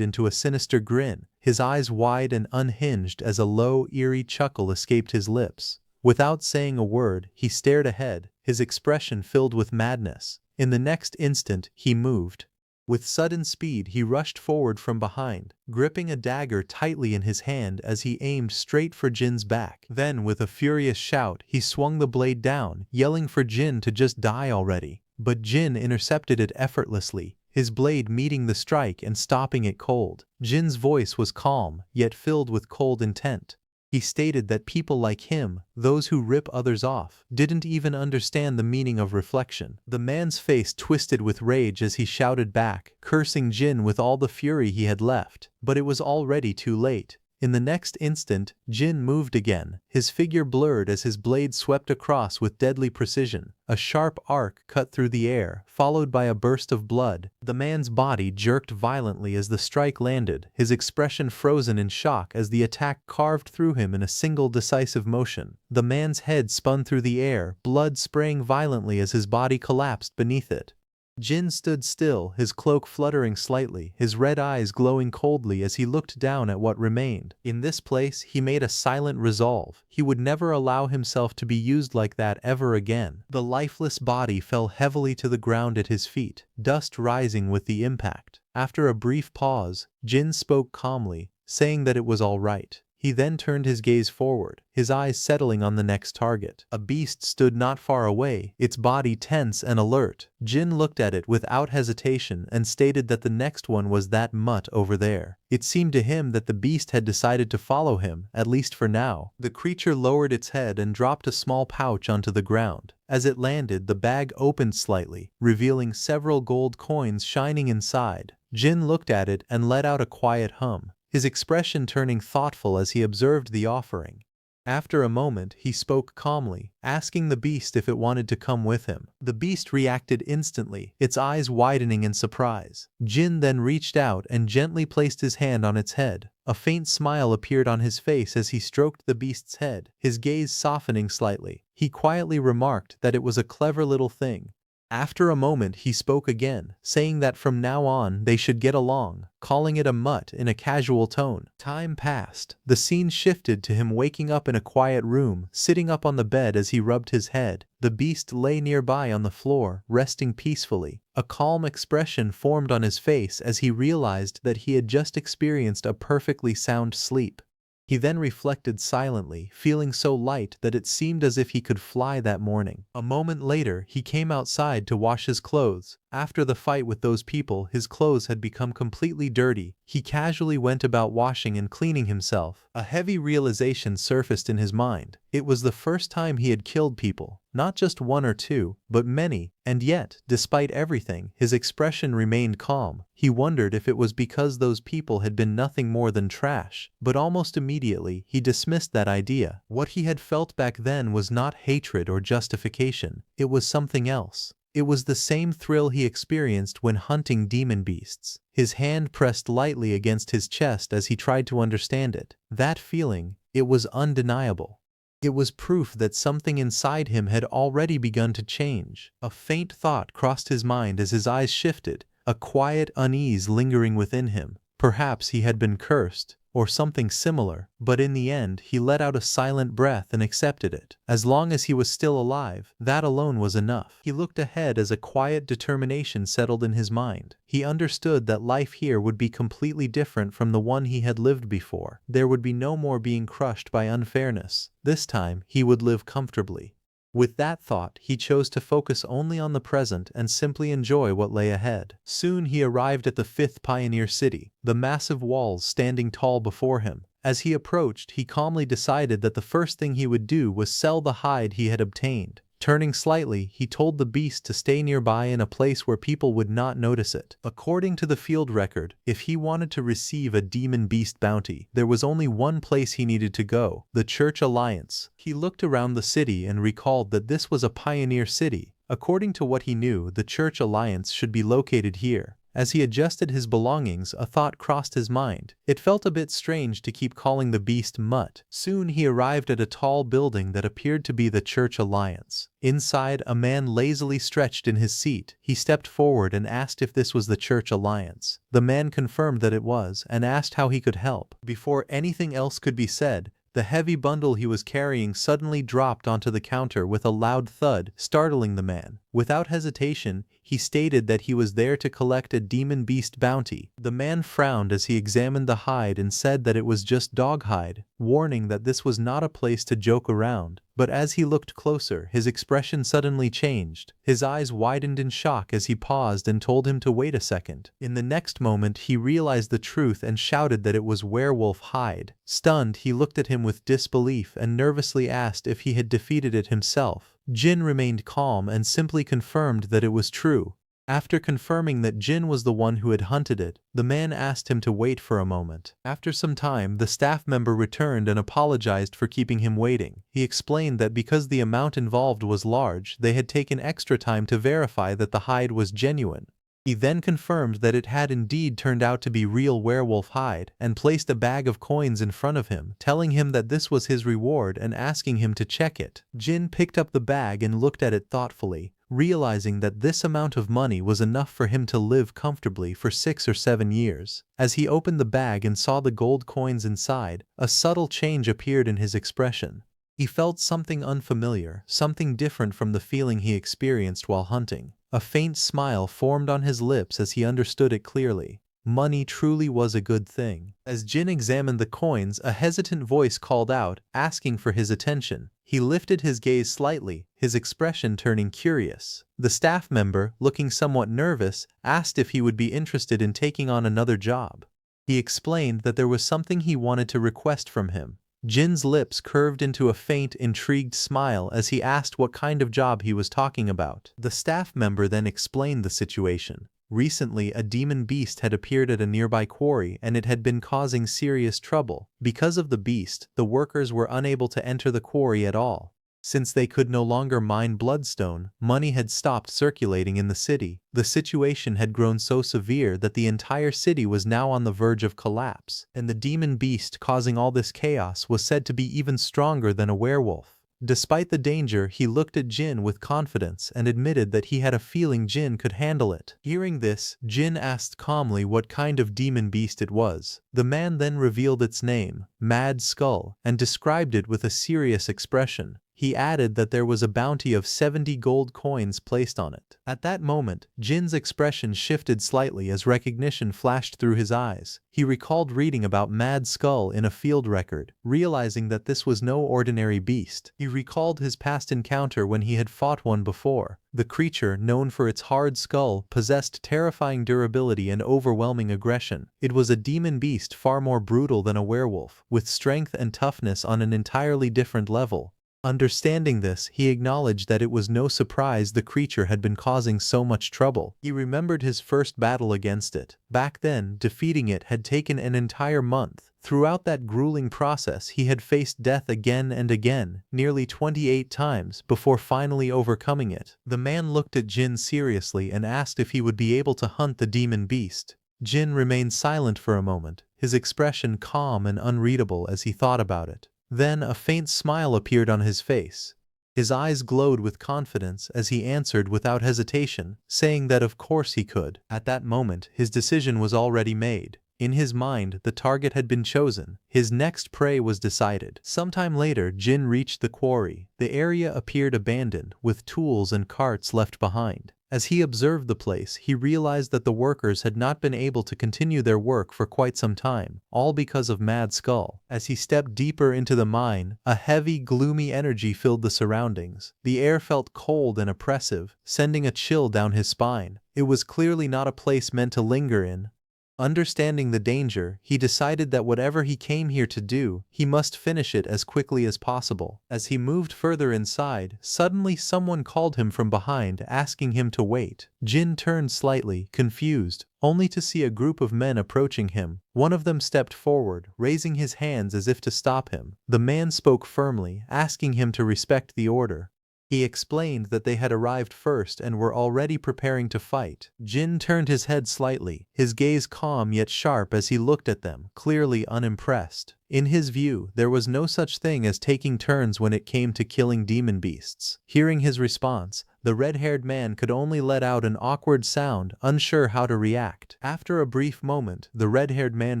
into a sinister grin, his eyes wide and unhinged as a low, eerie chuckle escaped his lips. Without saying a word, he stared ahead, his expression filled with madness. In the next instant, he moved. With sudden speed, he rushed forward from behind, gripping a dagger tightly in his hand as he aimed straight for Jin's back. Then, with a furious shout, he swung the blade down, yelling for Jin to just die already. But Jin intercepted it effortlessly, his blade meeting the strike and stopping it cold. Jin's voice was calm, yet filled with cold intent. He stated that people like him, those who rip others off, didn't even understand the meaning of reflection. The man's face twisted with rage as he shouted back, cursing Jin with all the fury he had left. But it was already too late. In the next instant, Jin moved again, his figure blurred as his blade swept across with deadly precision. A sharp arc cut through the air, followed by a burst of blood. The man's body jerked violently as the strike landed, his expression frozen in shock as the attack carved through him in a single decisive motion. The man's head spun through the air, blood spraying violently as his body collapsed beneath it. Jin stood still, his cloak fluttering slightly, his red eyes glowing coldly as he looked down at what remained. In this place, he made a silent resolve. He would never allow himself to be used like that ever again. The lifeless body fell heavily to the ground at his feet, dust rising with the impact. After a brief pause, Jin spoke calmly, saying that it was all right. He then turned his gaze forward, his eyes settling on the next target. A beast stood not far away, its body tense and alert. Jin looked at it without hesitation and stated that the next one was that mutt over there. It seemed to him that the beast had decided to follow him, at least for now. The creature lowered its head and dropped a small pouch onto the ground. As it landed, the bag opened slightly, revealing several gold coins shining inside. Jin looked at it and let out a quiet hum, his expression turning thoughtful as he observed the offering. After a moment, he spoke calmly, asking the beast if it wanted to come with him. The beast reacted instantly, its eyes widening in surprise. Jin then reached out and gently placed his hand on its head. A faint smile appeared on his face as he stroked the beast's head, his gaze softening slightly. He quietly remarked that it was a clever little thing. After a moment, he spoke again, saying that from now on they should get along, calling it a mutt in a casual tone. Time passed. The scene shifted to him waking up in a quiet room, sitting up on the bed as he rubbed his head. The beast lay nearby on the floor, resting peacefully. A calm expression formed on his face as he realized that he had just experienced a perfectly sound sleep. He then reflected silently, feeling so light that it seemed as if he could fly that morning. A moment later, he came outside to wash his clothes. After the fight with those people, his clothes had become completely dirty. He casually went about washing and cleaning himself. A heavy realization surfaced in his mind. It was the first time he had killed people, not just one or two, but many, and yet, despite everything, his expression remained calm. He wondered if it was because those people had been nothing more than trash, but almost immediately, he dismissed that idea. What he had felt back then was not hatred or justification, it was something else. It was the same thrill he experienced when hunting demon beasts. His hand pressed lightly against his chest as he tried to understand it. That feeling, it was undeniable. It was proof that something inside him had already begun to change. A faint thought crossed his mind as his eyes shifted, a quiet unease lingering within him. Perhaps he had been cursed, or something similar, but in the end he let out a silent breath and accepted it. As long as he was still alive, that alone was enough. He looked ahead as a quiet determination settled in his mind. He understood that life here would be completely different from the one he had lived before. There would be no more being crushed by unfairness. This time, he would live comfortably. With that thought, he chose to focus only on the present and simply enjoy what lay ahead. Soon he arrived at the 5th pioneer city, the massive walls standing tall before him. As he approached, he calmly decided that the first thing he would do was sell the hide he had obtained. Turning slightly, he told the beast to stay nearby in a place where people would not notice it. According to the field record, if he wanted to receive a demon beast bounty, there was only one place he needed to go, the Church Alliance. He looked around the city and recalled that this was a pioneer city. According to what he knew, the Church Alliance should be located here. As he adjusted his belongings, a thought crossed his mind. It felt a bit strange to keep calling the beast Mutt. Soon he arrived at a tall building that appeared to be the Church Alliance. Inside, a man lazily stretched in his seat. He stepped forward and asked if this was the Church Alliance. The man confirmed that it was and asked how he could help. Before anything else could be said, the heavy bundle he was carrying suddenly dropped onto the counter with a loud thud, startling the man. Without hesitation, he stated that he was there to collect a demon beast bounty. The man frowned as he examined the hide and said that it was just dog hide, warning that this was not a place to joke around. But as he looked closer, his expression suddenly changed. His eyes widened in shock as he paused and told him to wait a second. In the next moment, he realized the truth and shouted that it was werewolf hide. Stunned, he looked at him with disbelief and nervously asked if he had defeated it himself. Jin remained calm and simply confirmed that it was true. After confirming that Jin was the one who had hunted it, the man asked him to wait for a moment. After some time, the staff member returned and apologized for keeping him waiting. He explained that because the amount involved was large, they had taken extra time to verify that the hide was genuine. He then confirmed that it had indeed turned out to be real werewolf hide and placed a bag of coins in front of him, telling him that this was his reward and asking him to check it. Jin picked up the bag and looked at it thoughtfully, realizing that this amount of money was enough for him to live comfortably for 6 or 7 years. As he opened the bag and saw the gold coins inside, a subtle change appeared in his expression. He felt something unfamiliar, something different from the feeling he experienced while hunting. A faint smile formed on his lips as he understood it clearly. Money truly was a good thing. As Jin examined the coins, a hesitant voice called out, asking for his attention. He lifted his gaze slightly, his expression turning curious. The staff member, looking somewhat nervous, asked if he would be interested in taking on another job. He explained that there was something he wanted to request from him. Jin's lips curved into a faint, intrigued smile as he asked what kind of job he was talking about. The staff member then explained the situation. Recently, a demon beast had appeared at a nearby quarry and it had been causing serious trouble. Because of the beast, the workers were unable to enter the quarry at all. Since they could no longer mine bloodstone, money had stopped circulating in the city. The situation had grown so severe that the entire city was now on the verge of collapse, and the demon beast causing all this chaos was said to be even stronger than a werewolf. Despite the danger, he looked at Jin with confidence and admitted that he had a feeling Jin could handle it. Hearing this, Jin asked calmly what kind of demon beast it was. The man then revealed its name, Mad Skull, and described it with a serious expression. He added that there was a bounty of 70 gold coins placed on it. At that moment, Jin's expression shifted slightly as recognition flashed through his eyes. He recalled reading about Mad Skull in a field record, realizing that this was no ordinary beast. He recalled his past encounter when he had fought one before. The creature, known for its hard skull, possessed terrifying durability and overwhelming aggression. It was a demon beast far more brutal than a werewolf, with strength and toughness on an entirely different level. Understanding this, he acknowledged that it was no surprise the creature had been causing so much trouble. He remembered his first battle against it. Back then, defeating it had taken an entire month. Throughout that grueling process, he had faced death again and again, nearly 28 times, before finally overcoming it. The man looked at Jin seriously and asked if he would be able to hunt the demon beast. Jin remained silent for a moment, his expression calm and unreadable as he thought about it. Then a faint smile appeared on his face. His eyes glowed with confidence as he answered without hesitation, saying that of course he could. At that moment, his decision was already made. In his mind, the target had been chosen. His next prey was decided. Sometime later, Jin reached the quarry. The area appeared abandoned, with tools and carts left behind. As he observed the place, he realized that the workers had not been able to continue their work for quite some time, all because of Mad Skull. As he stepped deeper into the mine, a heavy, gloomy energy filled the surroundings. The air felt cold and oppressive, sending a chill down his spine. It was clearly not a place meant to linger in. Understanding the danger, he decided that whatever he came here to do, he must finish it as quickly as possible. As he moved further inside, suddenly someone called him from behind, asking him to wait. Jin turned slightly, confused, only to see a group of men approaching him. One of them stepped forward, raising his hands as if to stop him. The man spoke firmly, asking him to respect the order. He explained that they had arrived first and were already preparing to fight. Jin turned his head slightly, his gaze calm yet sharp as he looked at them, clearly unimpressed. In his view, there was no such thing as taking turns when it came to killing demon beasts. Hearing his response, the red-haired man could only let out an awkward sound, unsure how to react. After a brief moment, the red-haired man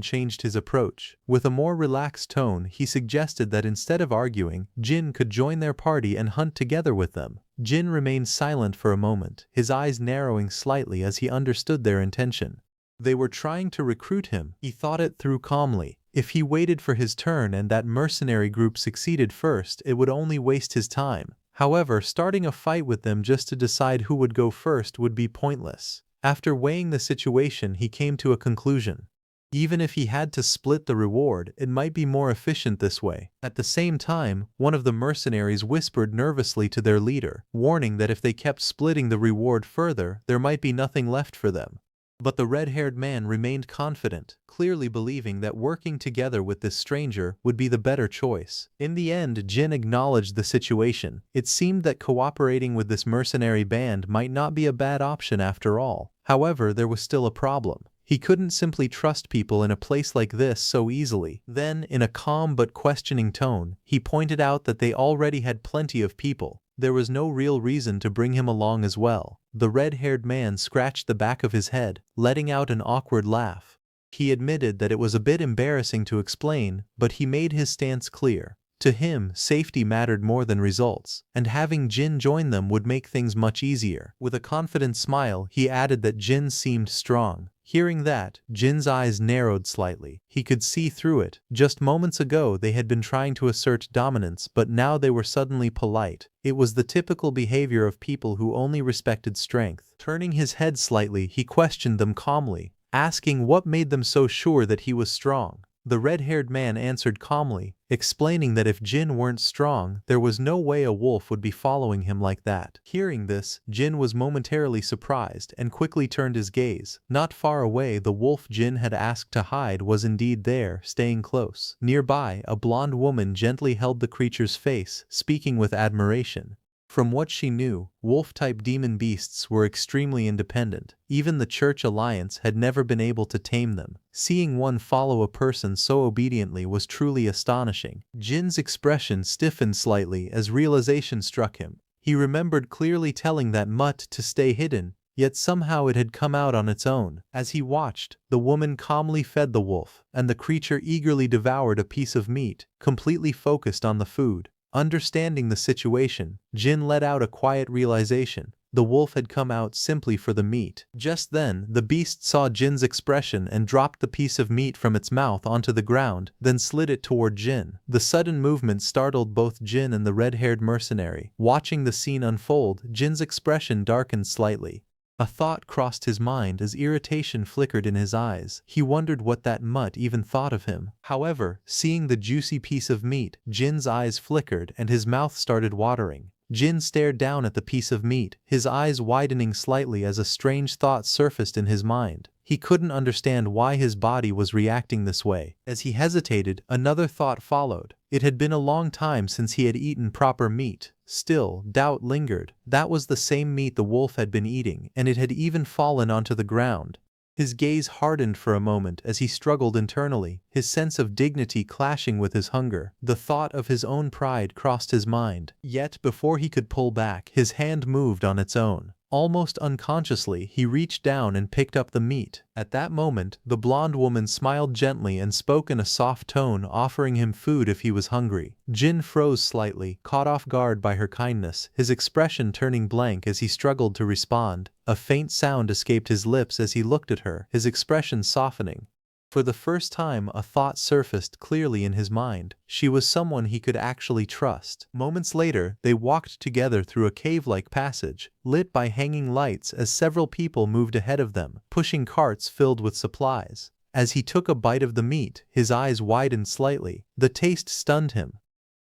changed his approach. With a more relaxed tone, he suggested that instead of arguing, Jin could join their party and hunt together with them. Jin remained silent for a moment, his eyes narrowing slightly as he understood their intention. They were trying to recruit him. He thought it through calmly. If he waited for his turn and that mercenary group succeeded first, it would only waste his time. However, starting a fight with them just to decide who would go first would be pointless. After weighing the situation, he came to a conclusion. Even if he had to split the reward, it might be more efficient this way. At the same time, one of the mercenaries whispered nervously to their leader, warning that if they kept splitting the reward further, there might be nothing left for them. But the red-haired man remained confident, clearly believing that working together with this stranger would be the better choice. In the end, Jin acknowledged the situation. It seemed that cooperating with this mercenary band might not be a bad option after all. However, there was still a problem. He couldn't simply trust people in a place like this so easily. Then, in a calm but questioning tone, he pointed out that they already had plenty of people. There was no real reason to bring him along as well. The red-haired man scratched the back of his head, letting out an awkward laugh. He admitted that it was a bit embarrassing to explain, but he made his stance clear. To him, safety mattered more than results, and having Jin join them would make things much easier. With a confident smile, he added that Jin seemed strong. Hearing that, Jin's eyes narrowed slightly. He could see through it. Just moments ago they had been trying to assert dominance, but now they were suddenly polite. It was the typical behavior of people who only respected strength. Turning his head slightly, he questioned them calmly, asking what made them so sure that he was strong. The red-haired man answered calmly, explaining that if Jin weren't strong, there was no way a wolf would be following him like that. Hearing this, Jin was momentarily surprised and quickly turned his gaze. Not far away, the wolf Jin had asked to hide was indeed there, staying close. Nearby, a blonde woman gently held the creature's face, speaking with admiration. From what she knew, wolf-type demon beasts were extremely independent. Even the Church Alliance had never been able to tame them. Seeing one follow a person so obediently was truly astonishing. Jin's expression stiffened slightly as realization struck him. He remembered clearly telling that mutt to stay hidden, yet somehow it had come out on its own. As he watched, the woman calmly fed the wolf, and the creature eagerly devoured a piece of meat, completely focused on the food. Understanding the situation, Jin let out a quiet realization. The wolf had come out simply for the meat. Just then, the beast saw Jin's expression and dropped the piece of meat from its mouth onto the ground, then slid it toward Jin. The sudden movement startled both Jin and the red-haired mercenary. Watching the scene unfold, Jin's expression darkened slightly. A thought crossed his mind as irritation flickered in his eyes. He wondered what that mutt even thought of him. However, seeing the juicy piece of meat, Jin's eyes flickered and his mouth started watering. Jin stared down at the piece of meat, his eyes widening slightly as a strange thought surfaced in his mind. He couldn't understand why his body was reacting this way. As he hesitated, another thought followed. It had been a long time since he had eaten proper meat. Still, doubt lingered. That was the same meat the wolf had been eating, and it had even fallen onto the ground. His gaze hardened for a moment as he struggled internally, his sense of dignity clashing with his hunger. The thought of his own pride crossed his mind, yet before he could pull back, his hand moved on its own. Almost unconsciously, he reached down and picked up the meat. At that moment, the blonde woman smiled gently and spoke in a soft tone, offering him food if he was hungry. Jin froze slightly, caught off guard by her kindness, his expression turning blank as he struggled to respond. A faint sound escaped his lips as he looked at her, his expression softening. For the first time, a thought surfaced clearly in his mind. She was someone he could actually trust. Moments later, they walked together through a cave-like passage, lit by hanging lights as several people moved ahead of them, pushing carts filled with supplies. As he took a bite of the meat, his eyes widened slightly. The taste stunned him.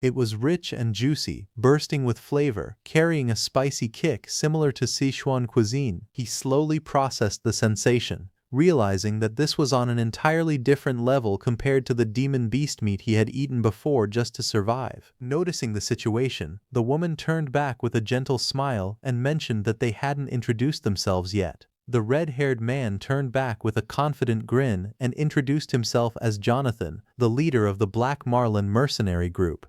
It was rich and juicy, bursting with flavor, carrying a spicy kick similar to Sichuan cuisine. He slowly processed the sensation, realizing that this was on an entirely different level compared to the demon beast meat he had eaten before just to survive. Noticing the situation, the woman turned back with a gentle smile and mentioned that they hadn't introduced themselves yet. The red-haired man turned back with a confident grin and introduced himself as Jonathan, the leader of the Black Marlin mercenary group.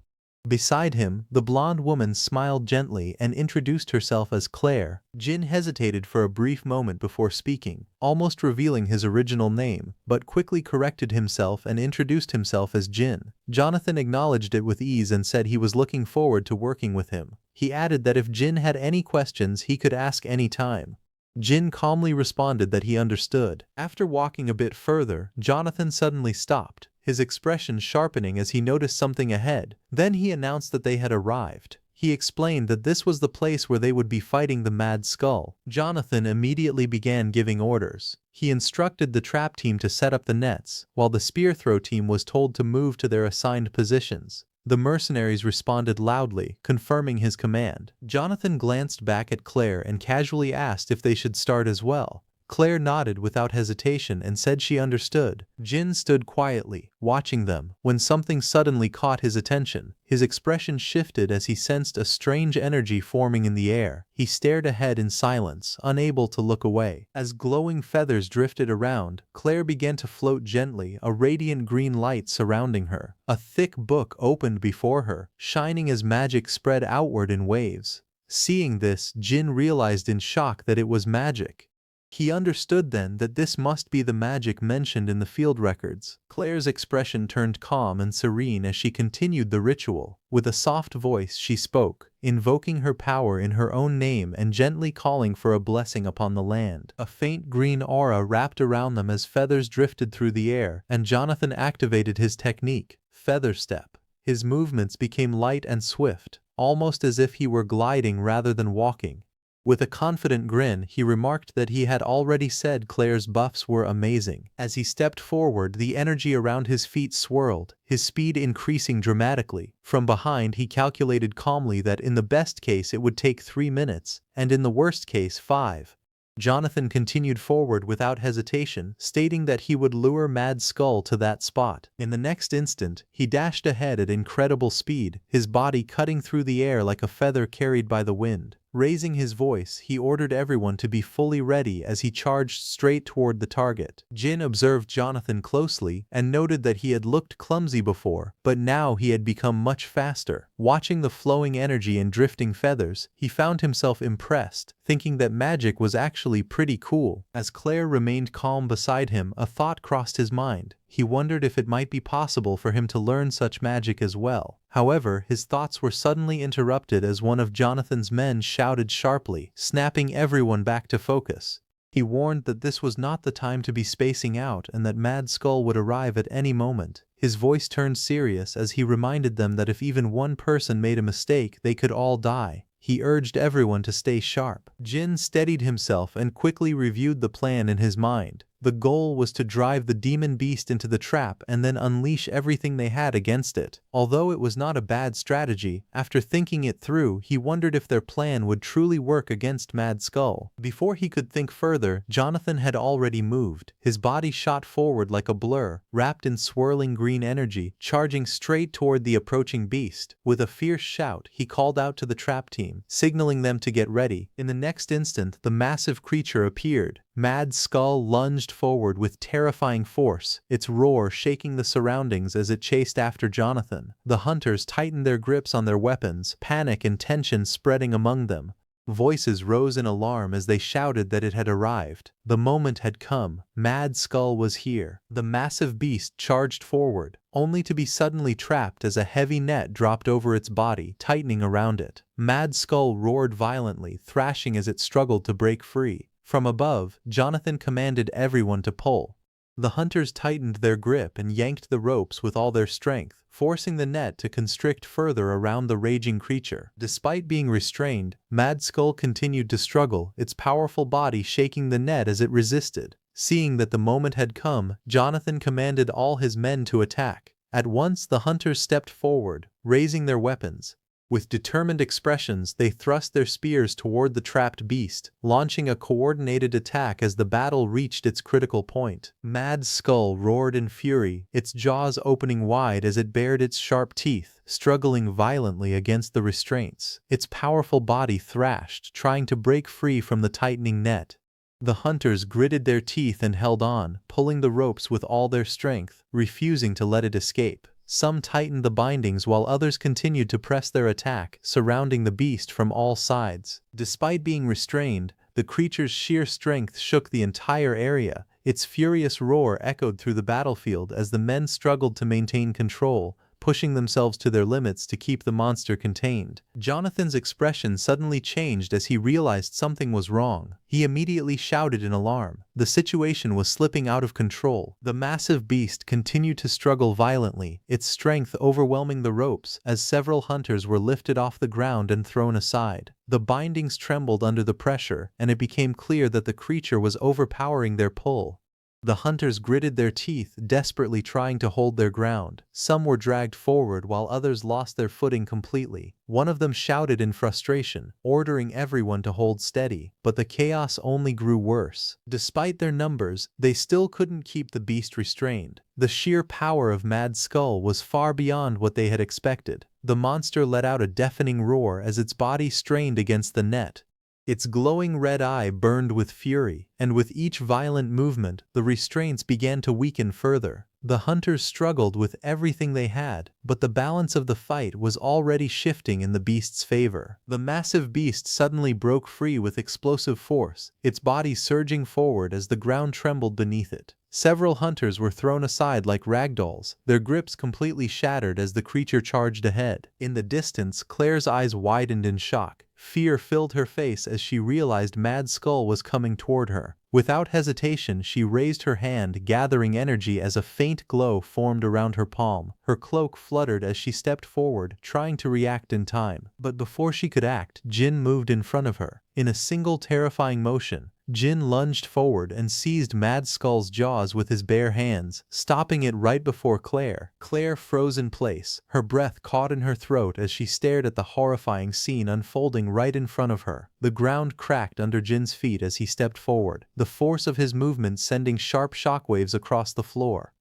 Beside him, the blonde woman smiled gently and introduced herself as Claire. Jin hesitated for a brief moment before speaking, almost revealing his original name, but quickly corrected himself and introduced himself as Jin. Jonathan acknowledged it with ease and said he was looking forward to working with him. He added that if Jin had any questions he could ask any time. Jin calmly responded that he understood. After walking a bit further, Jonathan suddenly stopped, his expression sharpening as he noticed something ahead. Then he announced that they had arrived. He explained that this was the place where they would be fighting the Mad Skull. Jonathan immediately began giving orders. He instructed the trap team to set up the nets, while the spear throw team was told to move to their assigned positions. The mercenaries responded loudly, confirming his command. Jonathan glanced back at Claire and casually asked if they should start as well. Claire nodded without hesitation and said she understood. Jin stood quietly, watching them, when something suddenly caught his attention. His expression shifted as he sensed a strange energy forming in the air. He stared ahead in silence, unable to look away. As glowing feathers drifted around, Claire began to float gently, a radiant green light surrounding her. A thick book opened before her, shining as magic spread outward in waves. Seeing this, Jin realized in shock that it was magic. He understood then that this must be the magic mentioned in the field records. Claire's expression turned calm and serene as she continued the ritual. With a soft voice she spoke, invoking her power in her own name and gently calling for a blessing upon the land. A faint green aura wrapped around them as feathers drifted through the air, and Jonathan activated his technique, Feather Step. His movements became light and swift, almost as if he were gliding rather than walking. With a confident grin, he remarked that he had already said Claire's buffs were amazing. As he stepped forward, the energy around his feet swirled, his speed increasing dramatically. From behind, he calculated calmly that in the best case it would take 3 minutes, and in the worst case 5. Jonathan continued forward without hesitation, stating that he would lure Mad Skull to that spot. In the next instant, he dashed ahead at incredible speed, his body cutting through the air like a feather carried by the wind. Raising his voice, he ordered everyone to be fully ready as he charged straight toward the target. Jin observed Jonathan closely and noted that he had looked clumsy before, but now he had become much faster. Watching the flowing energy and drifting feathers, he found himself impressed, thinking that magic was actually pretty cool. As Claire remained calm beside him, a thought crossed his mind. He wondered if it might be possible for him to learn such magic as well. However, his thoughts were suddenly interrupted as one of Jonathan's men shouted sharply, snapping everyone back to focus. He warned that this was not the time to be spacing out and that Mad Skull would arrive at any moment. His voice turned serious as he reminded them that if even one person made a mistake, they could all die. He urged everyone to stay sharp. Jin steadied himself and quickly reviewed the plan in his mind. The goal was to drive the demon beast into the trap and then unleash everything they had against it. Although it was not a bad strategy, after thinking it through, he wondered if their plan would truly work against Mad Skull. Before he could think further, Jonathan had already moved. His body shot forward like a blur, wrapped in swirling green energy, charging straight toward the approaching beast. With a fierce shout, he called out to the trap team, signaling them to get ready. In the next instant, the massive creature appeared, Mad Skull lunged forward with terrifying force, its roar shaking the surroundings as it chased after Jonathan. The hunters tightened their grips on their weapons, panic and tension spreading among them. Voices rose in alarm as they shouted that it had arrived. The moment had come. Mad Skull was here. The massive beast charged forward, only to be suddenly trapped as a heavy net dropped over its body, tightening around it. Mad Skull roared violently, thrashing as it struggled to break free. From above, Jonathan commanded everyone to pull. The hunters tightened their grip and yanked the ropes with all their strength, forcing the net to constrict further around the raging creature. Despite being restrained, Mad Skull continued to struggle, its powerful body shaking the net as it resisted. Seeing that the moment had come, Jonathan commanded all his men to attack. At once the hunters stepped forward, raising their weapons. With determined expressions, they thrust their spears toward the trapped beast, launching a coordinated attack as the battle reached its critical point. Mad Skull roared in fury, its jaws opening wide as it bared its sharp teeth, struggling violently against the restraints. Its powerful body thrashed, trying to break free from the tightening net. The hunters gritted their teeth and held on, pulling the ropes with all their strength, refusing to let it escape. Some tightened the bindings while others continued to press their attack, surrounding the beast from all sides. Despite being restrained, the creature's sheer strength shook the entire area. Its furious roar echoed through the battlefield as the men struggled to maintain control, pushing themselves to their limits to keep the monster contained. Jonathan's expression suddenly changed as he realized something was wrong. He immediately shouted in alarm. The situation was slipping out of control. The massive beast continued to struggle violently, its strength overwhelming the ropes as several hunters were lifted off the ground and thrown aside. The bindings trembled under the pressure, and it became clear that the creature was overpowering their pull. The hunters gritted their teeth, desperately trying to hold their ground. Some were dragged forward while others lost their footing completely. One of them shouted in frustration, ordering everyone to hold steady, but the chaos only grew worse. Despite their numbers, they still couldn't keep the beast restrained. The sheer power of Mad Skull was far beyond what they had expected. The monster let out a deafening roar as its body strained against the net. Its glowing red eye burned with fury, and with each violent movement, the restraints began to weaken further. The hunters struggled with everything they had, but the balance of the fight was already shifting in the beast's favor. The massive beast suddenly broke free with explosive force, its body surging forward as the ground trembled beneath it. Several hunters were thrown aside like ragdolls, their grips completely shattered as the creature charged ahead. In the distance, Claire's eyes widened in shock. Fear filled her face as she realized Mad Skull was coming toward her. Without hesitation, she raised her hand, gathering energy as a faint glow formed around her palm. Her cloak fluttered as she stepped forward, trying to react in time. But before she could act, Jin moved in front of her. In a single terrifying motion, Jin lunged forward and seized Mad Skull's jaws with his bare hands, stopping it right before Claire. Claire froze in place, her breath caught in her throat as she stared at the horrifying scene unfolding right in front of her. The ground cracked under Jin's feet as he stepped forward, the force of his movement sending sharp shockwaves across the floor.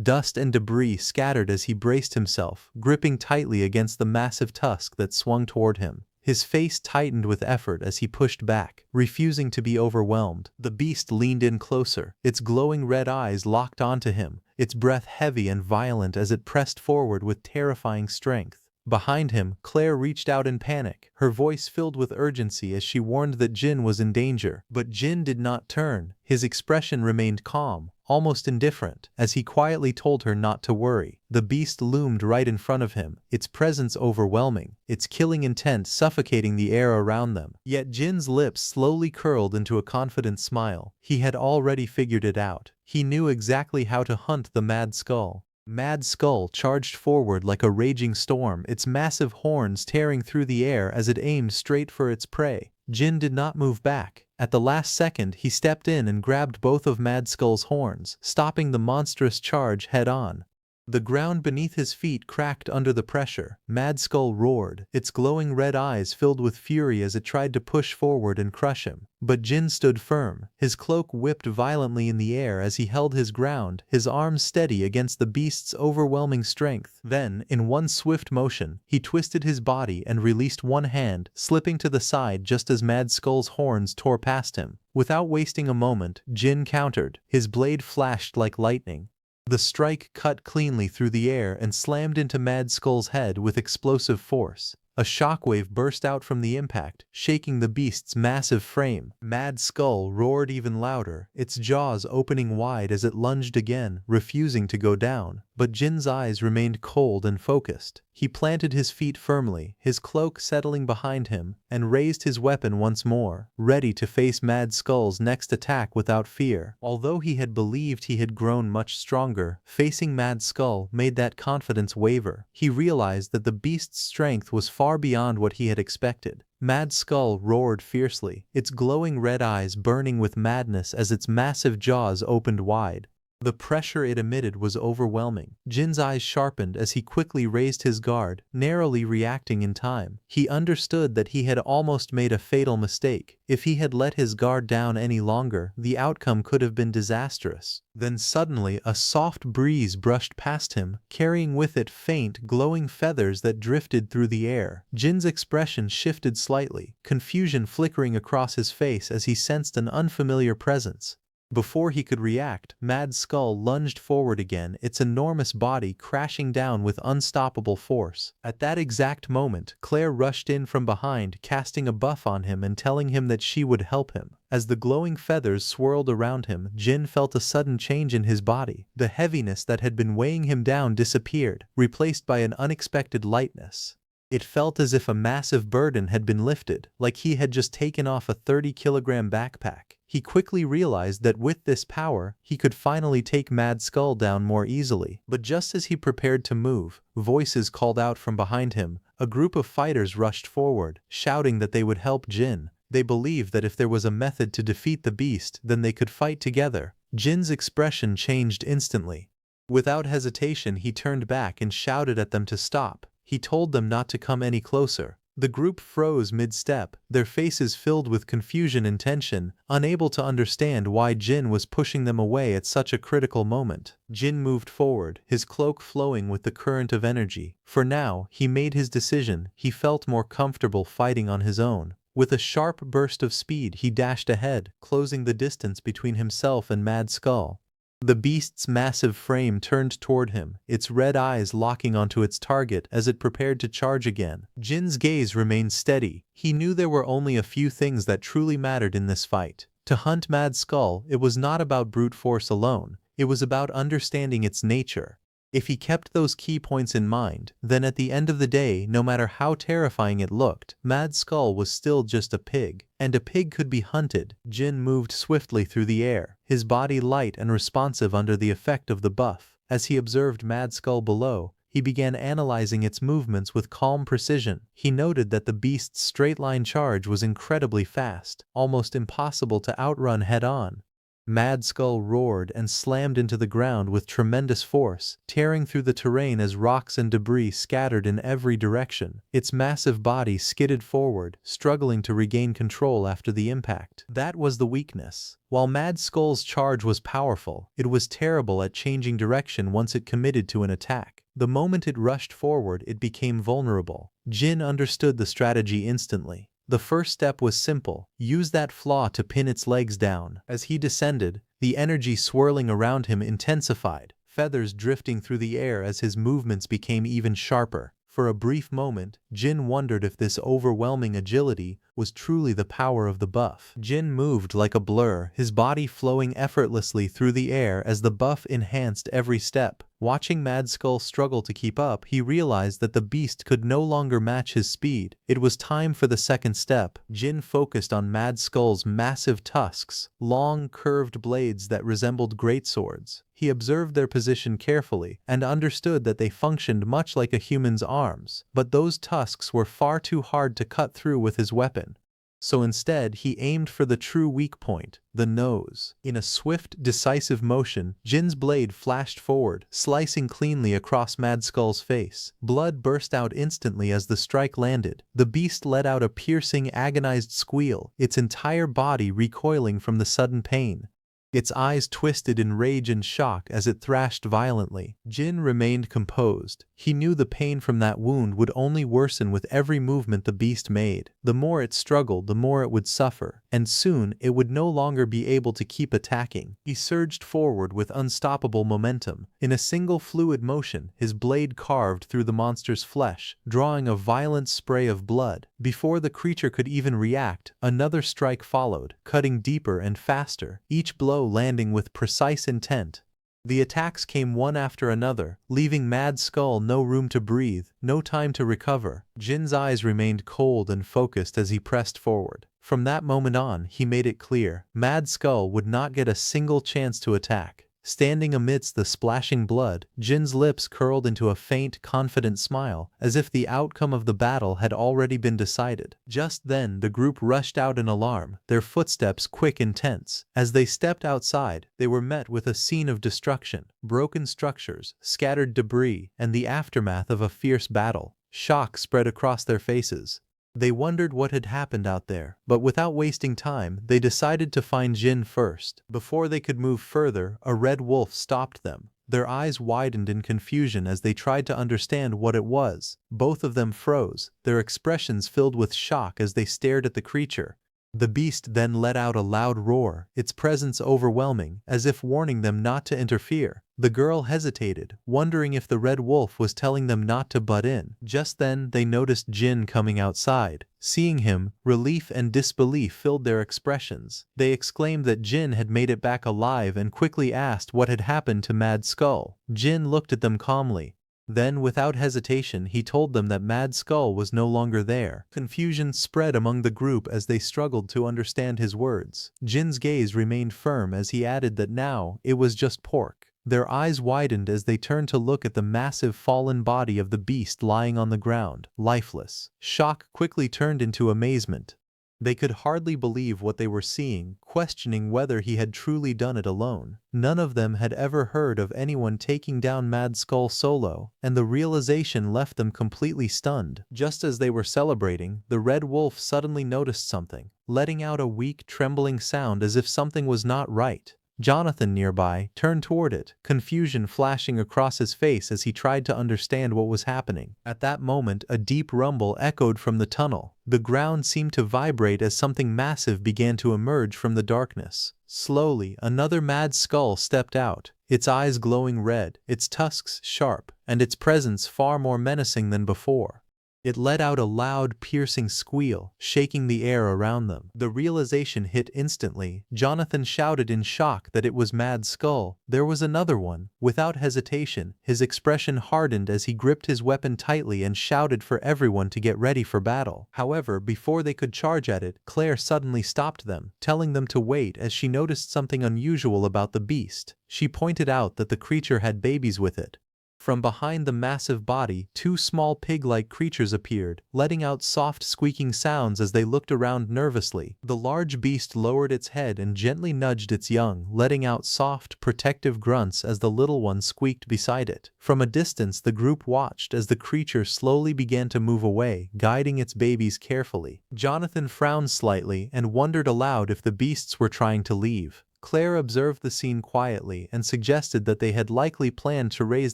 Dust and debris scattered as he braced himself, gripping tightly against the massive tusk that swung toward him. His face tightened with effort as he pushed back, refusing to be overwhelmed. The beast leaned in closer, its glowing red eyes locked onto him, its breath heavy and violent as it pressed forward with terrifying strength. Behind him, Claire reached out in panic, her voice filled with urgency as she warned that Jin was in danger. But Jin did not turn. His expression remained calm, almost indifferent, as he quietly told her not to worry. The beast loomed right in front of him, its presence overwhelming, its killing intent suffocating the air around them. Yet Jin's lips slowly curled into a confident smile. He had already figured it out. He knew exactly how to hunt the Mad Skull. Mad Skull charged forward like a raging storm, its massive horns tearing through the air as it aimed straight for its prey. Jin did not move back. At the last second, he stepped in and grabbed both of Mad Skull's horns, stopping the monstrous charge head-on. The ground beneath his feet cracked under the pressure. Mad Skull roared, its glowing red eyes filled with fury as it tried to push forward and crush him. But Jin stood firm, his cloak whipped violently in the air as he held his ground, his arms steady against the beast's overwhelming strength. Then, in one swift motion, he twisted his body and released one hand, slipping to the side just as Mad Skull's horns tore past him. Without wasting a moment, Jin countered. His blade flashed like lightning. The strike cut cleanly through the air and slammed into Mad Skull's head with explosive force. A shockwave burst out from the impact, shaking the beast's massive frame. Mad Skull roared even louder, its jaws opening wide as it lunged again, refusing to go down. But Jin's eyes remained cold and focused. He planted his feet firmly, his cloak settling behind him, and raised his weapon once more, ready to face Mad Skull's next attack without fear. Although he had believed he had grown much stronger, facing Mad Skull made that confidence waver. He realized that the beast's strength was far beyond what he had expected. Mad Skull roared fiercely, its glowing red eyes burning with madness as its massive jaws opened wide. The pressure it emitted was overwhelming. Jin's eyes sharpened as he quickly raised his guard, narrowly reacting in time. He understood that he had almost made a fatal mistake. If he had let his guard down any longer, the outcome could have been disastrous. Then suddenly a soft breeze brushed past him, carrying with it faint, glowing feathers that drifted through the air. Jin's expression shifted slightly, confusion flickering across his face as he sensed an unfamiliar presence. Before he could react, Mad Skull lunged forward again, its enormous body crashing down with unstoppable force. At that exact moment, Claire rushed in from behind, casting a buff on him and telling him that she would help him. As the glowing feathers swirled around him, Jin felt a sudden change in his body. The heaviness that had been weighing him down disappeared, replaced by an unexpected lightness. It felt as if a massive burden had been lifted, like he had just taken off a 30-kilogram backpack. He quickly realized that with this power, he could finally take Mad Skull down more easily. But just as he prepared to move, voices called out from behind him. A group of fighters rushed forward, shouting that they would help Jin. They believed that if there was a method to defeat the beast, then they could fight together. Jin's expression changed instantly. Without hesitation, he turned back and shouted at them to stop. He told them not to come any closer. The group froze mid-step, their faces filled with confusion and tension, unable to understand why Jin was pushing them away at such a critical moment. Jin moved forward, his cloak flowing with the current of energy. For now, he made his decision. He felt more comfortable fighting on his own. With a sharp burst of speed, he dashed ahead, closing the distance between himself and Mad Skull. The beast's massive frame turned toward him, its red eyes locking onto its target as it prepared to charge again. Jin's gaze remained steady. He knew there were only a few things that truly mattered in this fight. To hunt Mad Skull, it was not about brute force alone. It was about understanding its nature. If he kept those key points in mind, then at the end of the day, no matter how terrifying it looked, Mad Skull was still just a pig. And a pig could be hunted. Jin moved swiftly through the air, his body light and responsive under the effect of the buff. As he observed Mad Skull below, he began analyzing its movements with calm precision. He noted that the beast's straight-line charge was incredibly fast, almost impossible to outrun head-on. Mad Skull roared and slammed into the ground with tremendous force, tearing through the terrain as rocks and debris scattered in every direction. Its massive body skidded forward, struggling to regain control after the impact. That was the weakness. While Mad Skull's charge was powerful, it was terrible at changing direction once it committed to an attack. The moment it rushed forward, it became vulnerable. Jin understood the strategy instantly. The first step was simple: use that flaw to pin its legs down. As he descended, the energy swirling around him intensified, feathers drifting through the air as his movements became even sharper. For a brief moment, Jin wondered if this overwhelming agility was truly the power of the buff. Jin moved like a blur, his body flowing effortlessly through the air as the buff enhanced every step. Watching Mad Skull struggle to keep up, he realized that the beast could no longer match his speed. It was time for the second step. Jin focused on Mad Skull's massive tusks, long curved blades that resembled greatswords. He observed their position carefully and understood that they functioned much like a human's arms, but those tusks were far too hard to cut through with his weapon. So instead, he aimed for the true weak point, the nose. In a swift, decisive motion, Jin's blade flashed forward, slicing cleanly across Mad Skull's face. Blood burst out instantly as the strike landed. The beast let out a piercing, agonized squeal, its entire body recoiling from the sudden pain. Its eyes twisted in rage and shock as it thrashed violently. Jin remained composed. He knew the pain from that wound would only worsen with every movement the beast made. The more it struggled, the more it would suffer, and soon it would no longer be able to keep attacking. He surged forward with unstoppable momentum. In a single fluid motion, his blade carved through the monster's flesh, drawing a violent spray of blood. Before the creature could even react, another strike followed, cutting deeper and faster, each blow landing with precise intent. The attacks came one after another, leaving Mad Skull no room to breathe, no time to recover. Jin's eyes remained cold and focused as he pressed forward. From that moment on, he made it clear, Mad Skull would not get a single chance to attack. Standing amidst the splashing blood, Jin's lips curled into a faint, confident smile, as if the outcome of the battle had already been decided. Just then, the group rushed out in alarm, their footsteps quick and tense. As they stepped outside, they were met with a scene of destruction, broken structures, scattered debris, and the aftermath of a fierce battle. Shock spread across their faces. They wondered what had happened out there, but without wasting time, they decided to find Jin first. Before they could move further, a red wolf stopped them. Their eyes widened in confusion as they tried to understand what it was. Both of them froze, their expressions filled with shock as they stared at the creature. The beast then let out a loud roar, its presence overwhelming, as if warning them not to interfere. The girl hesitated, wondering if the red wolf was telling them not to butt in. Just then, they noticed Jin coming outside. Seeing him, relief and disbelief filled their expressions. They exclaimed that Jin had made it back alive and quickly asked what had happened to Mad Skull. Jin looked at them calmly. Then, without hesitation, he told them that Mad Skull was no longer there. Confusion spread among the group as they struggled to understand his words. Jin's gaze remained firm as he added that now, it was just pork. Their eyes widened as they turned to look at the massive fallen body of the beast lying on the ground, lifeless. Shock quickly turned into amazement. They could hardly believe what they were seeing, questioning whether he had truly done it alone. None of them had ever heard of anyone taking down Mad Skull solo, and the realization left them completely stunned. Just as they were celebrating, the red wolf suddenly noticed something, letting out a weak, trembling sound as if something was not right. Jonathan nearby turned toward it, confusion flashing across his face as he tried to understand what was happening. At that moment, a deep rumble echoed from the tunnel. The ground seemed to vibrate as something massive began to emerge from the darkness. Slowly, another Mad Skull stepped out, its eyes glowing red, its tusks sharp, and its presence far more menacing than before. It let out a loud, piercing squeal, shaking the air around them. The realization hit instantly. Jonathan shouted in shock that it was Mad Skull. There was another one. Without hesitation, his expression hardened as he gripped his weapon tightly and shouted for everyone to get ready for battle. However, before they could charge at it, Claire suddenly stopped them, telling them to wait as she noticed something unusual about the beast. She pointed out that the creature had babies with it. From behind the massive body, two small pig-like creatures appeared, letting out soft squeaking sounds as they looked around nervously. The large beast lowered its head and gently nudged its young, letting out soft, protective grunts as the little one squeaked beside it. From a distance, the group watched as the creature slowly began to move away, guiding its babies carefully. Jonathan frowned slightly and wondered aloud if the beasts were trying to leave. Claire observed the scene quietly and suggested that they had likely planned to raise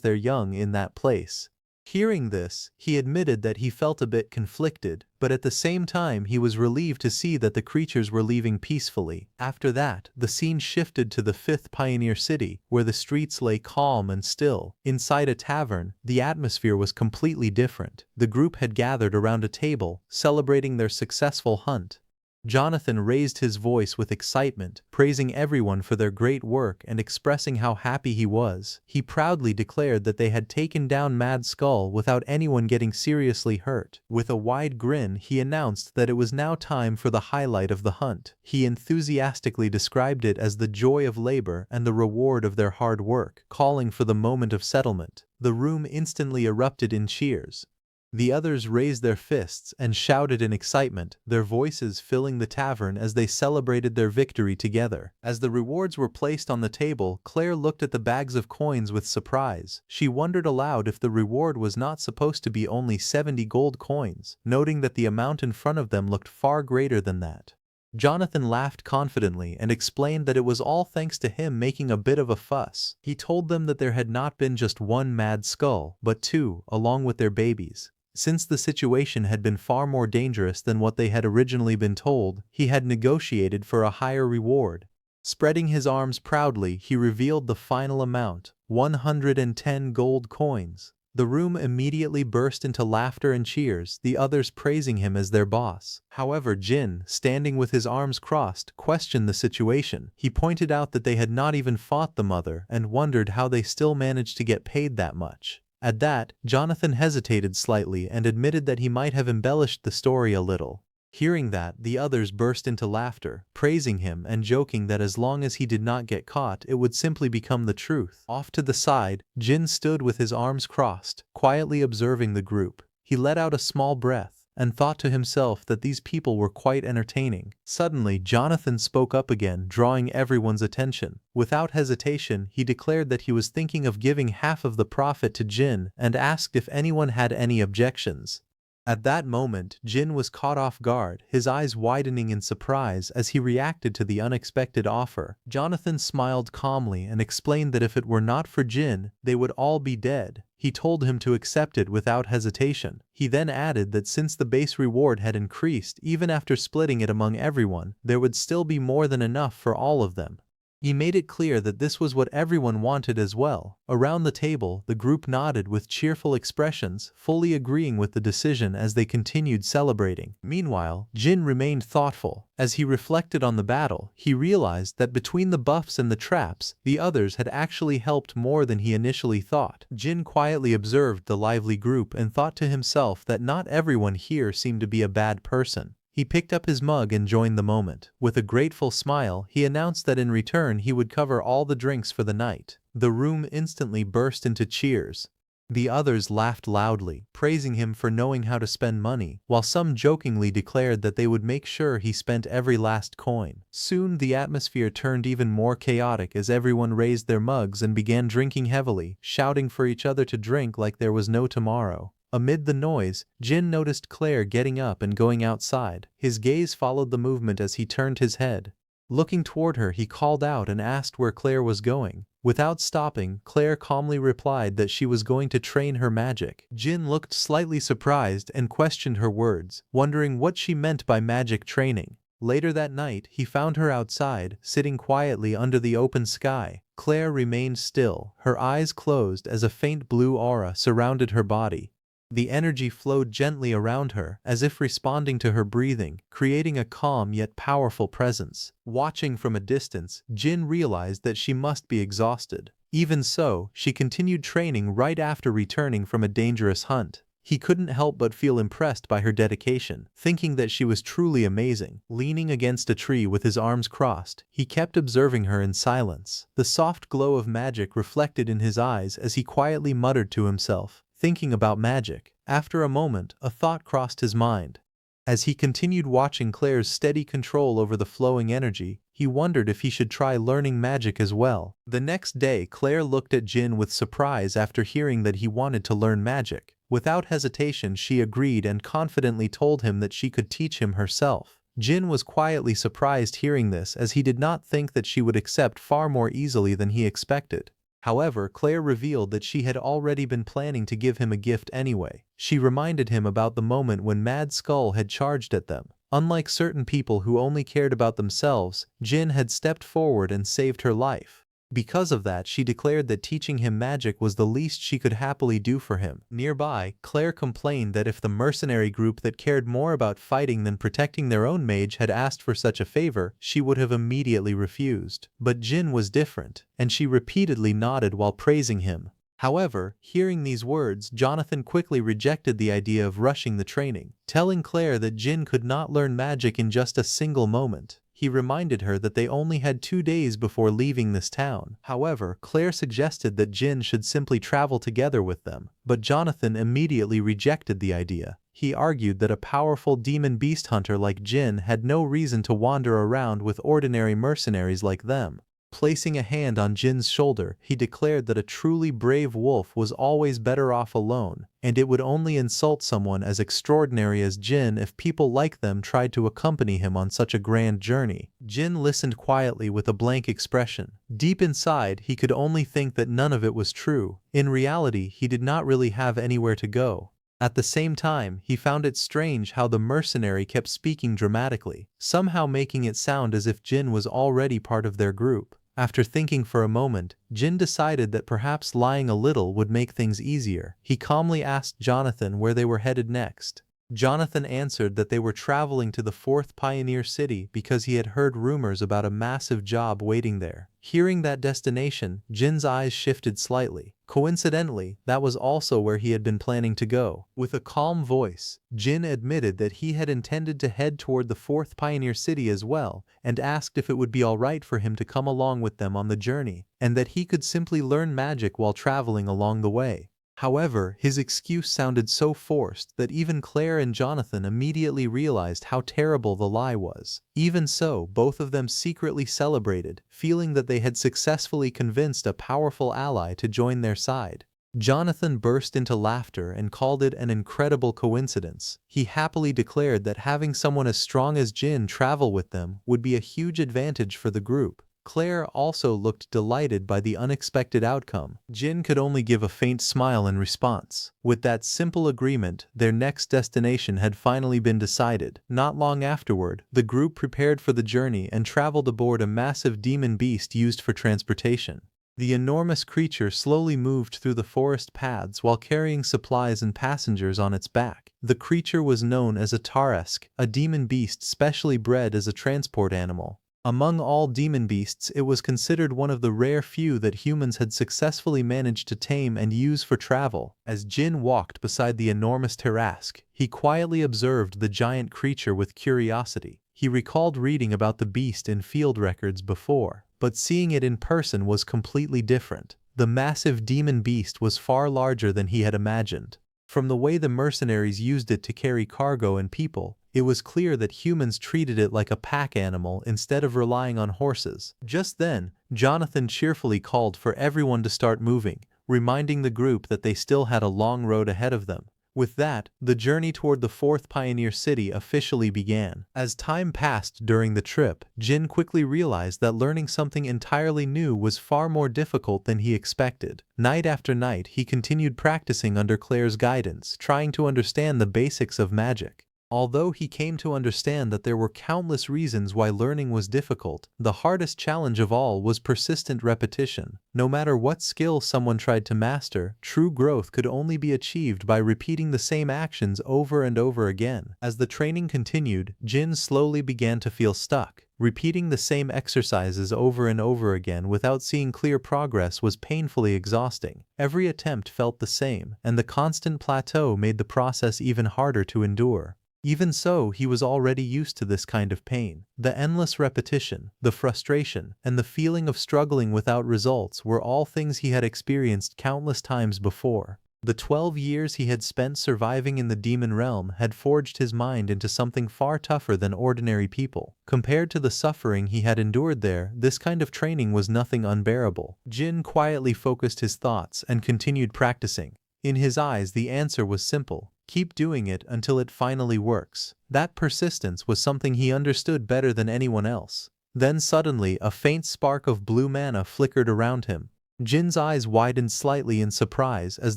their young in that place. Hearing this, he admitted that he felt a bit conflicted, but at the same time he was relieved to see that the creatures were leaving peacefully. After that, the scene shifted to the 5th Pioneer City, where the streets lay calm and still. Inside a tavern, the atmosphere was completely different. The group had gathered around a table, celebrating their successful hunt. Jonathan raised his voice with excitement, praising everyone for their great work and expressing how happy he was. He proudly declared that they had taken down Mad Skull without anyone getting seriously hurt. With a wide grin, he announced that it was now time for the highlight of the hunt. He enthusiastically described it as the joy of labor and the reward of their hard work, calling for the moment of settlement. The room instantly erupted in cheers. The others raised their fists and shouted in excitement, their voices filling the tavern as they celebrated their victory together. As the rewards were placed on the table, Claire looked at the bags of coins with surprise. She wondered aloud if the reward was not supposed to be only 70 gold coins, noting that the amount in front of them looked far greater than that. Jonathan laughed confidently and explained that it was all thanks to him making a bit of a fuss. He told them that there had not been just one mad skull, but two, along with their babies. Since the situation had been far more dangerous than what they had originally been told, he had negotiated for a higher reward. Spreading his arms proudly, he revealed the final amount, 110 gold coins. The room immediately burst into laughter and cheers, the others praising him as their boss. However, Jin, standing with his arms crossed, questioned the situation. He pointed out that they had not even fought the mother and wondered how they still managed to get paid that much. At that, Jonathan hesitated slightly and admitted that he might have embellished the story a little. Hearing that, the others burst into laughter, praising him and joking that as long as he did not get caught, it would simply become the truth. Off to the side, Jin stood with his arms crossed, quietly observing the group. He let out a small breath and thought to himself that these people were quite entertaining. Suddenly, Jonathan spoke up again, drawing everyone's attention. Without hesitation, he declared that he was thinking of giving half of the profit to Jin and asked if anyone had any objections. At that moment, Jin was caught off guard, his eyes widening in surprise as he reacted to the unexpected offer. Jonathan smiled calmly and explained that if it were not for Jin, they would all be dead. He told him to accept it without hesitation. He then added that since the base reward had increased even after splitting it among everyone, there would still be more than enough for all of them. He made it clear that this was what everyone wanted as well. Around the table, the group nodded with cheerful expressions, fully agreeing with the decision as they continued celebrating. Meanwhile, Jin remained thoughtful. As he reflected on the battle, he realized that between the buffs and the traps, the others had actually helped more than he initially thought. Jin quietly observed the lively group and thought to himself that not everyone here seemed to be a bad person. He picked up his mug and joined the moment. With a grateful smile, he announced that in return he would cover all the drinks for the night. The room instantly burst into cheers. The others laughed loudly, praising him for knowing how to spend money, while some jokingly declared that they would make sure he spent every last coin. Soon the atmosphere turned even more chaotic as everyone raised their mugs and began drinking heavily, shouting for each other to drink like there was no tomorrow. Amid the noise, Jin noticed Claire getting up and going outside. His gaze followed the movement as he turned his head. Looking toward her, he called out and asked where Claire was going. Without stopping, Claire calmly replied that she was going to train her magic. Jin looked slightly surprised and questioned her words, wondering what she meant by magic training. Later that night, he found her outside, sitting quietly under the open sky. Claire remained still, her eyes closed as a faint blue aura surrounded her body. The energy flowed gently around her, as if responding to her breathing, creating a calm yet powerful presence. Watching from a distance, Jin realized that she must be exhausted. Even so, she continued training right after returning from a dangerous hunt. He couldn't help but feel impressed by her dedication, thinking that she was truly amazing. Leaning against a tree with his arms crossed, he kept observing her in silence. The soft glow of magic reflected in his eyes as he quietly muttered to himself, thinking about magic. After a moment, a thought crossed his mind. As he continued watching Claire's steady control over the flowing energy, he wondered if he should try learning magic as well. The next day, Claire looked at Jin with surprise after hearing that he wanted to learn magic. Without hesitation, she agreed and confidently told him that she could teach him herself. Jin was quietly surprised hearing this, as he did not think that she would accept far more easily than he expected. However, Claire revealed that she had already been planning to give him a gift anyway. She reminded him about the moment when Mad Skull had charged at them. Unlike certain people who only cared about themselves, Jin had stepped forward and saved her life. Because of that, she declared that teaching him magic was the least she could happily do for him. Nearby, Claire complained that if the mercenary group that cared more about fighting than protecting their own mage had asked for such a favor, she would have immediately refused. But Jin was different, and she repeatedly nodded while praising him. However, hearing these words, Jonathan quickly rejected the idea of rushing the training, telling Claire that Jin could not learn magic in just a single moment. He reminded her that they only had 2 days before leaving this town. However, Claire suggested that Jin should simply travel together with them, but Jonathan immediately rejected the idea. He argued that a powerful demon beast hunter like Jin had no reason to wander around with ordinary mercenaries like them. Placing a hand on Jin's shoulder, he declared that a truly brave wolf was always better off alone, and it would only insult someone as extraordinary as Jin if people like them tried to accompany him on such a grand journey. Jin listened quietly with a blank expression. Deep inside, he could only think that none of it was true. In reality, he did not really have anywhere to go. At the same time, he found it strange how the mercenary kept speaking dramatically, somehow making it sound as if Jin was already part of their group. After thinking for a moment, Jin decided that perhaps lying a little would make things easier. He calmly asked Jonathan where they were headed next. Jonathan answered that they were traveling to the 4th Pioneer City because he had heard rumors about a massive job waiting there. Hearing that destination, Jin's eyes shifted slightly. Coincidentally, that was also where he had been planning to go. With a calm voice, Jin admitted that he had intended to head toward the 4th Pioneer City as well, and asked if it would be alright for him to come along with them on the journey, and that he could simply learn magic while traveling along the way. However, his excuse sounded so forced that even Claire and Jonathan immediately realized how terrible the lie was. Even so, both of them secretly celebrated, feeling that they had successfully convinced a powerful ally to join their side. Jonathan burst into laughter and called it an incredible coincidence. He happily declared that having someone as strong as Jin travel with them would be a huge advantage for the group. Claire also looked delighted by the unexpected outcome. Jin could only give a faint smile in response. With that simple agreement, their next destination had finally been decided. Not long afterward, the group prepared for the journey and traveled aboard a massive demon beast used for transportation. The enormous creature slowly moved through the forest paths while carrying supplies and passengers on its back. The creature was known as a Taresk, a demon beast specially bred as a transport animal. Among all demon beasts, it was considered one of the rare few that humans had successfully managed to tame and use for travel. As Jin walked beside the enormous Taresk, he quietly observed the giant creature with curiosity. He recalled reading about the beast in field records before, but seeing it in person was completely different. The massive demon beast was far larger than he had imagined. From the way the mercenaries used it to carry cargo and people, it was clear that humans treated it like a pack animal instead of relying on horses. Just then, Jonathan cheerfully called for everyone to start moving, reminding the group that they still had a long road ahead of them. With that, the journey toward the 4th Pioneer City officially began. As time passed during the trip, Jin quickly realized that learning something entirely new was far more difficult than he expected. Night after night, he continued practicing under Claire's guidance, trying to understand the basics of magic. Although he came to understand that there were countless reasons why learning was difficult, the hardest challenge of all was persistent repetition. No matter what skill someone tried to master, true growth could only be achieved by repeating the same actions over and over again. As the training continued, Jin slowly began to feel stuck. Repeating the same exercises over and over again without seeing clear progress was painfully exhausting. Every attempt felt the same, and the constant plateau made the process even harder to endure. Even so, he was already used to this kind of pain. The endless repetition, the frustration, and the feeling of struggling without results were all things he had experienced countless times before. The 12 years he had spent surviving in the demon realm had forged his mind into something far tougher than ordinary people. Compared to the suffering he had endured there, this kind of training was nothing unbearable. Jin quietly focused his thoughts and continued practicing. In his eyes, the answer was simple. Keep doing it until it finally works. That persistence was something he understood better than anyone else. Then suddenly, a faint spark of blue mana flickered around him. Jin's eyes widened slightly in surprise as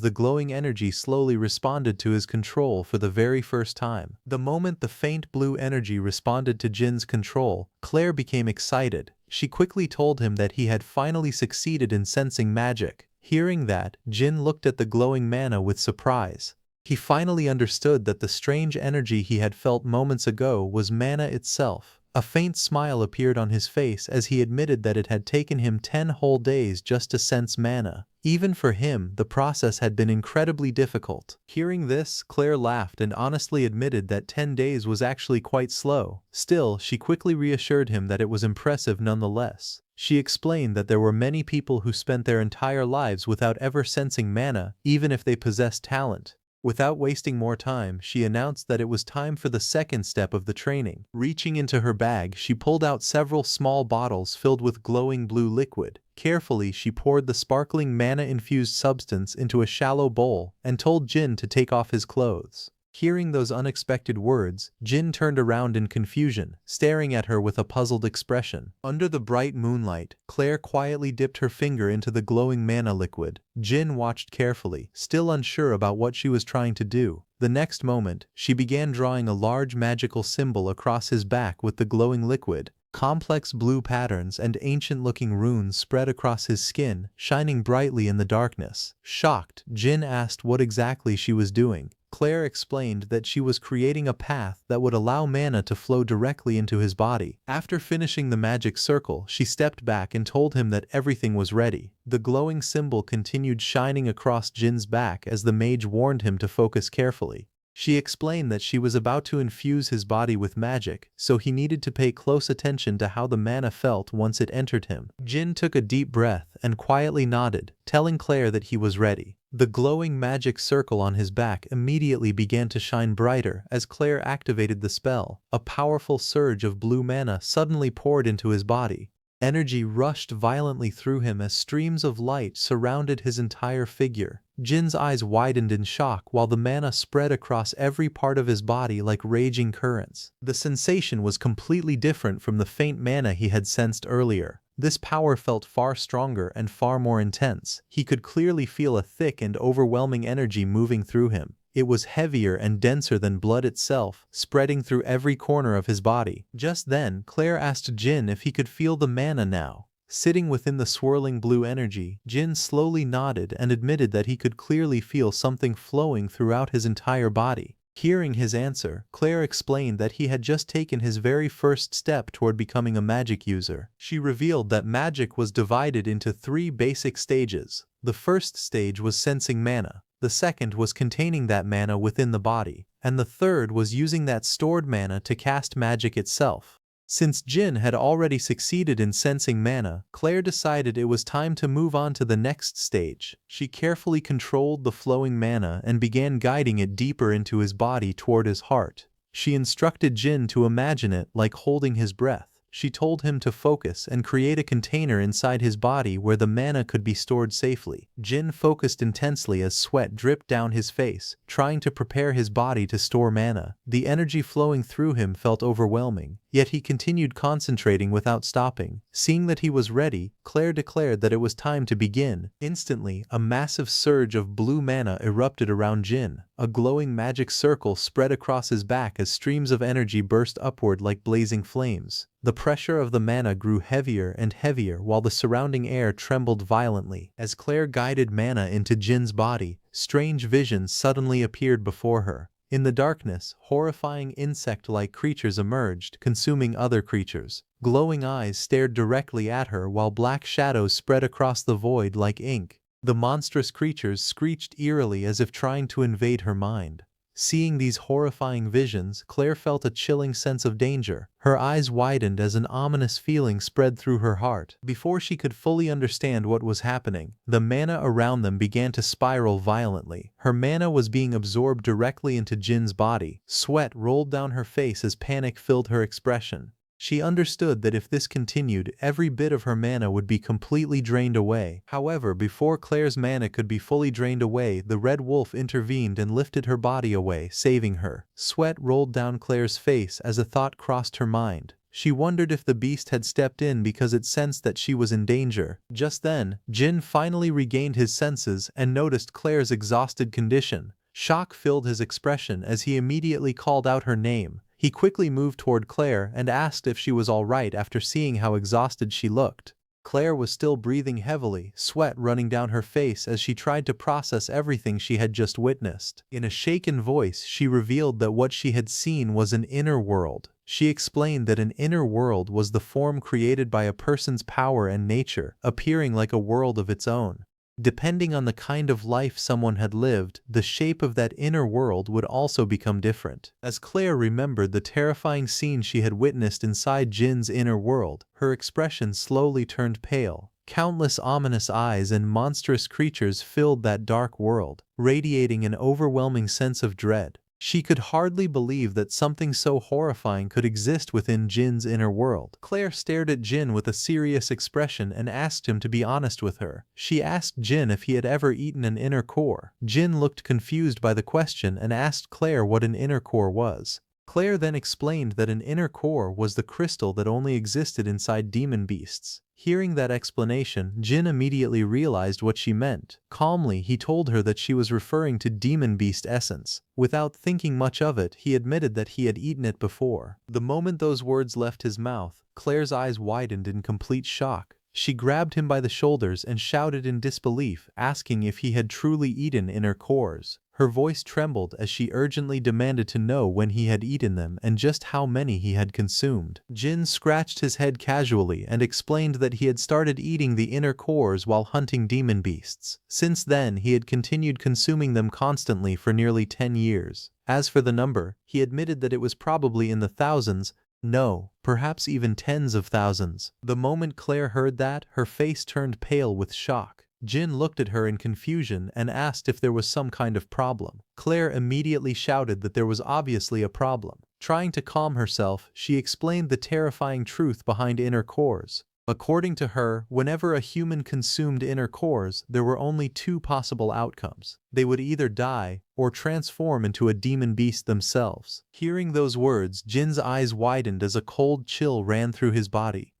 the glowing energy slowly responded to his control for the very first time. The moment the faint blue energy responded to Jin's control, Claire became excited. She quickly told him that he had finally succeeded in sensing magic. Hearing that, Jin looked at the glowing mana with surprise. He finally understood that the strange energy he had felt moments ago was mana itself. A faint smile appeared on his face as he admitted that it had taken him 10 whole days just to sense mana. Even for him, the process had been incredibly difficult. Hearing this, Claire laughed and honestly admitted that 10 days was actually quite slow. Still, she quickly reassured him that it was impressive nonetheless. She explained that there were many people who spent their entire lives without ever sensing mana, even if they possessed talent. Without wasting more time, she announced that it was time for the second step of the training. Reaching into her bag, she pulled out several small bottles filled with glowing blue liquid. Carefully, she poured the sparkling mana-infused substance into a shallow bowl and told Jin to take off his clothes. Hearing those unexpected words, Jin turned around in confusion, staring at her with a puzzled expression. Under the bright moonlight, Claire quietly dipped her finger into the glowing mana liquid. Jin watched carefully, still unsure about what she was trying to do. The next moment, she began drawing a large magical symbol across his back with the glowing liquid. Complex blue patterns and ancient-looking runes spread across his skin, shining brightly in the darkness. Shocked, Jin asked what exactly she was doing. Claire explained that she was creating a path that would allow mana to flow directly into his body. After finishing the magic circle, she stepped back and told him that everything was ready. The glowing symbol continued shining across Jin's back as the mage warned him to focus carefully. She explained that she was about to infuse his body with magic, so he needed to pay close attention to how the mana felt once it entered him. Jin took a deep breath and quietly nodded, telling Claire that he was ready. The glowing magic circle on his back immediately began to shine brighter as Claire activated the spell. A powerful surge of blue mana suddenly poured into his body. Energy rushed violently through him as streams of light surrounded his entire figure. Jin's eyes widened in shock while the mana spread across every part of his body like raging currents. The sensation was completely different from the faint mana he had sensed earlier. This power felt far stronger and far more intense. He could clearly feel a thick and overwhelming energy moving through him. It was heavier and denser than blood itself, spreading through every corner of his body. Just then, Claire asked Jin if he could feel the mana now. Sitting within the swirling blue energy, Jin slowly nodded and admitted that he could clearly feel something flowing throughout his entire body. Hearing his answer, Claire explained that he had just taken his very first step toward becoming a magic user. She revealed that magic was divided into 3 basic stages. The first stage was sensing mana, the second was containing that mana within the body, and the third was using that stored mana to cast magic itself. Since Jin had already succeeded in sensing mana, Claire decided it was time to move on to the next stage. She carefully controlled the flowing mana and began guiding it deeper into his body toward his heart. She instructed Jin to imagine it like holding his breath. She told him to focus and create a container inside his body where the mana could be stored safely. Jin focused intensely as sweat dripped down his face, trying to prepare his body to store mana. The energy flowing through him felt overwhelming, yet he continued concentrating without stopping. Seeing that he was ready, Claire declared that it was time to begin. Instantly, a massive surge of blue mana erupted around Jin. A glowing magic circle spread across his back as streams of energy burst upward like blazing flames. The pressure of the mana grew heavier and heavier while the surrounding air trembled violently. As Claire guided mana into Jin's body, strange visions suddenly appeared before her. In the darkness, horrifying insect-like creatures emerged, consuming other creatures. Glowing eyes stared directly at her while black shadows spread across the void like ink. The monstrous creatures screeched eerily as if trying to invade her mind. Seeing these horrifying visions, Claire felt a chilling sense of danger. Her eyes widened as an ominous feeling spread through her heart. Before she could fully understand what was happening, the mana around them began to spiral violently. Her mana was being absorbed directly into Jin's body. Sweat rolled down her face as panic filled her expression. She understood that if this continued, every bit of her mana would be completely drained away. However, before Claire's mana could be fully drained away, the red wolf intervened and lifted her body away, saving her. Sweat rolled down Claire's face as a thought crossed her mind. She wondered if the beast had stepped in because it sensed that she was in danger. Just then, Jin finally regained his senses and noticed Claire's exhausted condition. Shock filled his expression as he immediately called out her name. He quickly moved toward Claire and asked if she was all right after seeing how exhausted she looked. Claire was still breathing heavily, sweat running down her face as she tried to process everything she had just witnessed. In a shaken voice, she revealed that what she had seen was an inner world. She explained that an inner world was the form created by a person's power and nature, appearing like a world of its own. Depending on the kind of life someone had lived, the shape of that inner world would also become different. As Claire remembered the terrifying scene she had witnessed inside Jin's inner world, her expression slowly turned pale. Countless ominous eyes and monstrous creatures filled that dark world, radiating an overwhelming sense of dread. She could hardly believe that something so horrifying could exist within Jin's inner world. Claire stared at Jin with a serious expression and asked him to be honest with her. She asked Jin if he had ever eaten an inner core. Jin looked confused by the question and asked Claire what an inner core was. Claire then explained that an inner core was the crystal that only existed inside demon beasts. Hearing that explanation, Jin immediately realized what she meant. Calmly, he told her that she was referring to demon beast essence. Without thinking much of it, he admitted that he had eaten it before. The moment those words left his mouth, Claire's eyes widened in complete shock. She grabbed him by the shoulders and shouted in disbelief, asking if he had truly eaten inner cores. Her voice trembled as she urgently demanded to know when he had eaten them and just how many he had consumed. Jin scratched his head casually and explained that he had started eating the inner cores while hunting demon beasts. Since then, he had continued consuming them constantly for nearly 10 years. As for the number, he admitted that it was probably in the thousands, no, perhaps even tens of thousands. The moment Claire heard that, her face turned pale with shock. Jin looked at her in confusion and asked if there was some kind of problem. Claire immediately shouted that there was obviously a problem. Trying to calm herself, she explained the terrifying truth behind inner cores. According to her, whenever a human consumed inner cores, there were only two possible outcomes. They would either die or transform into a demon beast themselves. Hearing those words, Jin's eyes widened as a cold chill ran through his body.